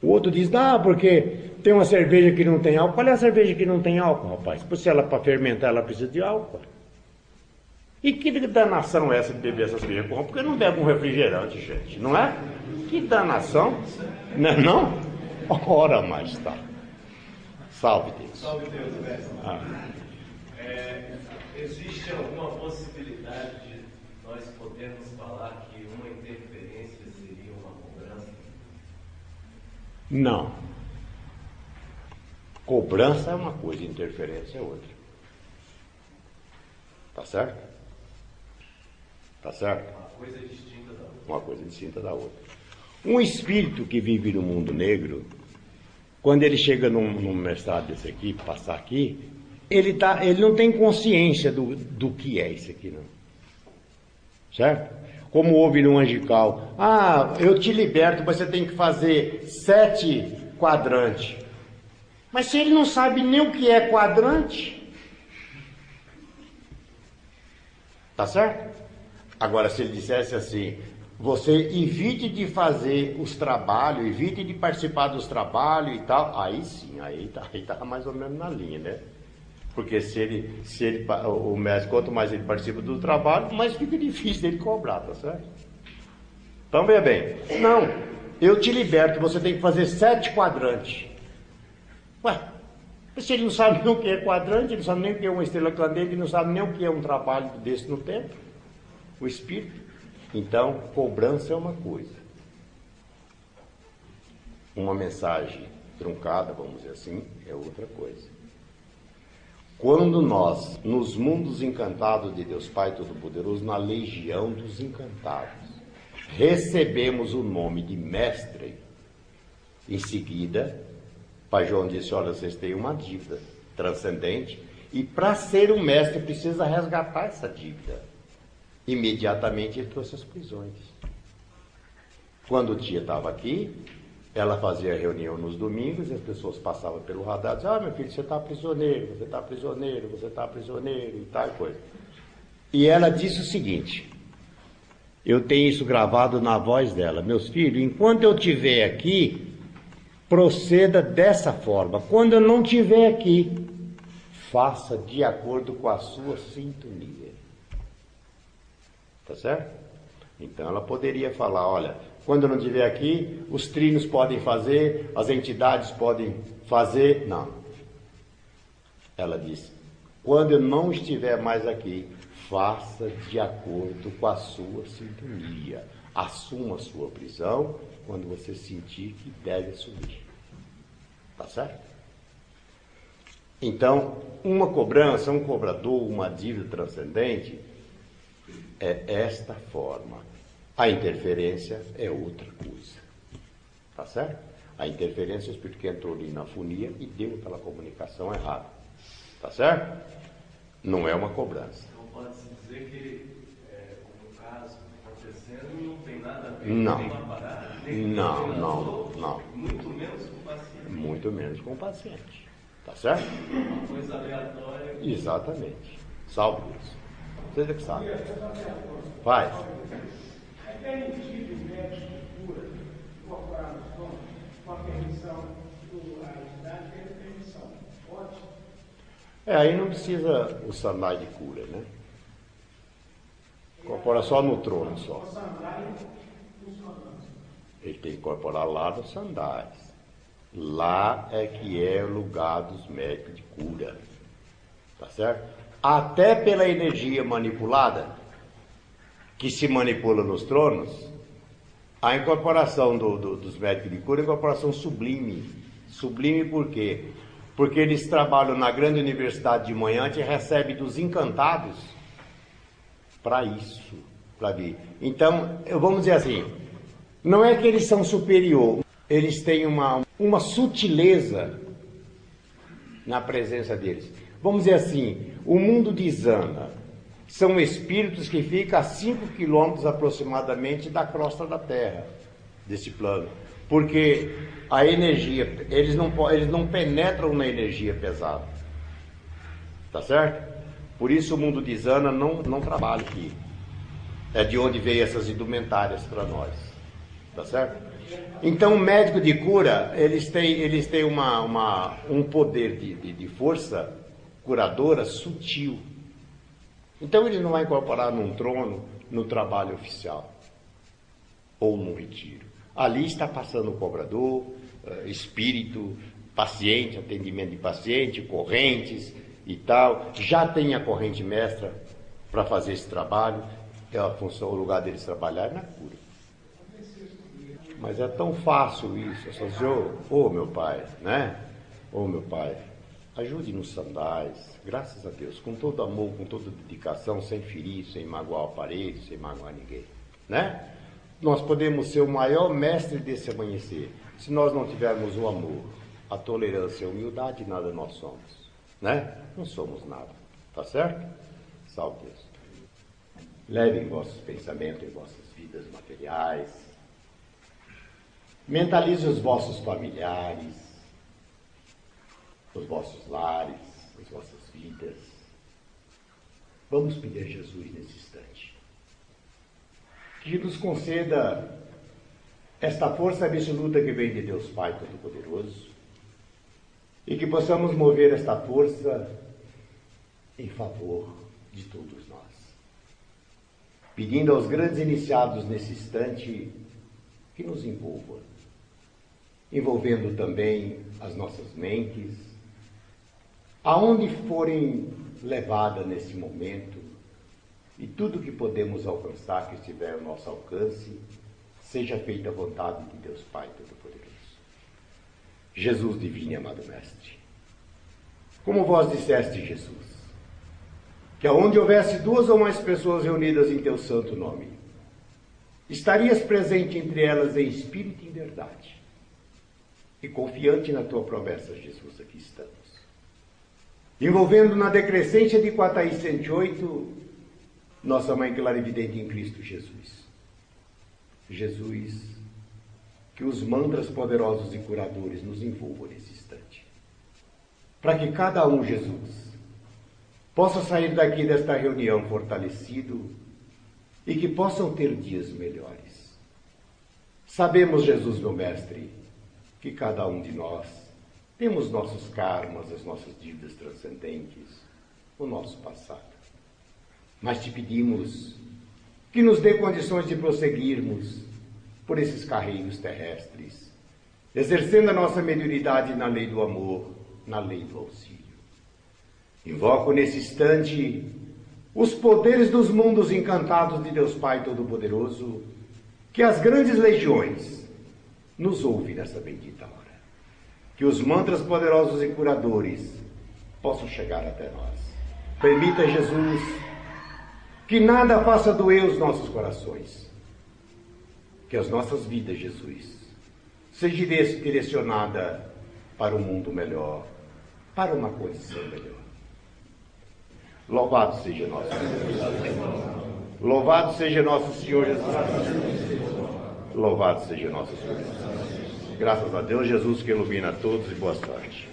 O outro diz, porque tem uma cerveja que não tem álcool. Qual é a cerveja que não tem álcool, rapaz? Se ela para fermentar, ela precisa de álcool. E que danação é essa de beber essa cerveja? Porque não bebe um refrigerante, gente, não é? Que danação, não é não? Ora mais tá. Salve Deus. Salve Deus, mestre. Existe alguma possibilidade de nós podermos falar que uma interferência seria uma cobrança? Não. Cobrança é uma coisa, interferência é outra. Tá certo? Tá certo? Uma coisa distinta da outra. Uma coisa distinta da outra. Um espírito que vive no mundo negro, quando ele chega num mestrado desse aqui, passar aqui, ele não tem consciência do que é isso aqui, não. Certo? Como houve no Angical. Eu te liberto, você tem que fazer 7 quadrantes. Mas se ele não sabe nem o que é quadrante, tá certo? Agora, se ele dissesse assim, você evite de fazer os trabalhos, evite de participar dos trabalhos e tal, aí sim, aí tá mais ou menos na linha, né? Porque o mestre, quanto mais ele participa do trabalho, mais fica difícil dele cobrar, tá certo? Então, veja bem, não, eu te liberto, você tem que fazer 7 quadrantes. Ué, se ele não sabe nem o que é quadrante, ele não sabe nem o que é uma estrela cadente, ele não sabe nem o que é um trabalho desse no tempo, o espírito. Então, cobrança é uma coisa. Uma mensagem truncada, vamos dizer assim, é outra coisa. Quando nós, nos mundos encantados de Deus Pai Todo-Poderoso, na legião dos encantados, recebemos o nome de mestre, em seguida, Pai João disse, olha, vocês têm uma dívida transcendente, e para ser um mestre precisa resgatar essa dívida. Imediatamente ele trouxe as prisões. Quando a tia estava aqui, ela fazia reunião nos domingos, e as pessoas passavam pelo radar e diziam, meu filho, você está prisioneiro, você está prisioneiro, você está prisioneiro, e tal coisa. E ela disse o seguinte, eu tenho isso gravado na voz dela, meus filhos, enquanto eu estiver aqui, proceda dessa forma. Quando eu não estiver aqui, faça de acordo com a sua sintonia. Tá certo? Então ela poderia falar, olha, quando eu não estiver aqui, os trinos podem fazer, as entidades podem fazer. Não. Ela disse, quando eu não estiver mais aqui, faça de acordo com a sua sintonia. Assuma a sua prisão quando você sentir que deve assumir. Tá certo? Então, uma cobrança, um cobrador, uma dívida transcendente, é esta forma. A interferência é outra coisa. Tá certo? A interferência do espírito que entrou ali na fonia e deu aquela comunicação errada. Tá certo? Não é uma cobrança. Então pode-se dizer que, como o caso acontecendo, não tem nada a ver Não. com a parada, nem Não. muito menos com o paciente. Muito menos com o paciente. Tá certo? Uma coisa aleatória. Exatamente. Salve Deus. Vocês é que sabem. Faz. É permitido os médicos de cura incorporar no sono com a permissão a entidade tem permissão. Pode? Aí não precisa o sandai de cura, né? Incorpora só no trono só. O sandália funcionando. Ele tem que incorporar lá nos sandais. Lá é que é o lugar dos médicos de cura. Tá certo? Até pela energia manipulada, que se manipula nos tronos, a incorporação dos médicos de cura é incorporação sublime. Sublime por quê? Porque eles trabalham na grande universidade de manhã e recebem dos encantados para isso, para vir. Então, vamos dizer assim, não é que eles são superiores, eles têm uma sutileza na presença deles. Vamos dizer assim, o mundo de Zana são espíritos que ficam a 5 quilômetros aproximadamente da crosta da Terra, desse plano. Porque a energia, eles não penetram na energia pesada. Tá certo? Por isso o mundo de Zana não trabalha aqui. É de onde veio essas indumentárias para nós. Tá certo? Então o médico de cura, eles têm um poder de força curadora sutil. Então ele não vai incorporar num trono, no trabalho oficial. Ou num retiro. Ali está passando o cobrador, espírito, paciente, atendimento de paciente, correntes e tal. Já tem a corrente mestra para fazer esse trabalho. A função, o lugar deles trabalhar é na cura. Mas é tão fácil isso. Só dizer, meu pai, né? Meu pai, ajude nos sandais, graças a Deus, com todo amor, com toda dedicação, sem ferir, sem magoar o aparelho, sem magoar ninguém, né? Nós podemos ser o maior mestre desse amanhecer. Se nós não tivermos o amor, a tolerância, a humildade, nada nós somos, né? Não somos nada, tá certo? Salve Deus. Levem vossos pensamentos em vossas vidas materiais. Mentalize os vossos familiares, os vossos lares, as vossas vidas. Vamos pedir a Jesus nesse instante que nos conceda esta força absoluta que vem de Deus Pai Todo-Poderoso e que possamos mover esta força em favor de todos nós. Pedindo aos grandes iniciados nesse instante que nos envolvam, envolvendo também as nossas mentes, aonde forem levadas nesse momento, e tudo que podemos alcançar, que estiver ao nosso alcance, seja feita a vontade de Deus Pai Todo-Poderoso. Jesus divino e amado Mestre, como vós disseste, Jesus, que aonde houvesse 2 ou mais pessoas reunidas em teu santo nome, estarias presente entre elas em espírito e em verdade. E confiante na tua promessa, Jesus, aqui estamos. Envolvendo na decrescência de Quataí 108, nossa Mãe Clarividente em Cristo Jesus. Jesus, que os mantras poderosos e curadores nos envolvam nesse instante. Para que cada um, Jesus, possa sair daqui desta reunião fortalecido e que possam ter dias melhores. Sabemos, Jesus, meu Mestre, que cada um de nós temos nossos karmas, as nossas dívidas transcendentes, o nosso passado. Mas te pedimos que nos dê condições de prosseguirmos por esses carreiros terrestres, exercendo a nossa mediunidade na lei do amor, na lei do auxílio. Invoco nesse instante os poderes dos mundos encantados de Deus Pai Todo-Poderoso, que as grandes legiões nos ouvem nessa bendita hora. Que os mantras poderosos e curadores possam chegar até nós. Permita, Jesus, que nada faça doer os nossos corações. Que as nossas vidas, Jesus, seja direcionada para um mundo melhor, para uma condição melhor. Louvado seja nosso Deus. Louvado seja nosso Senhor Jesus. Louvado seja nosso Senhor Jesus. Graças a Deus, Jesus que ilumina a todos e boa sorte.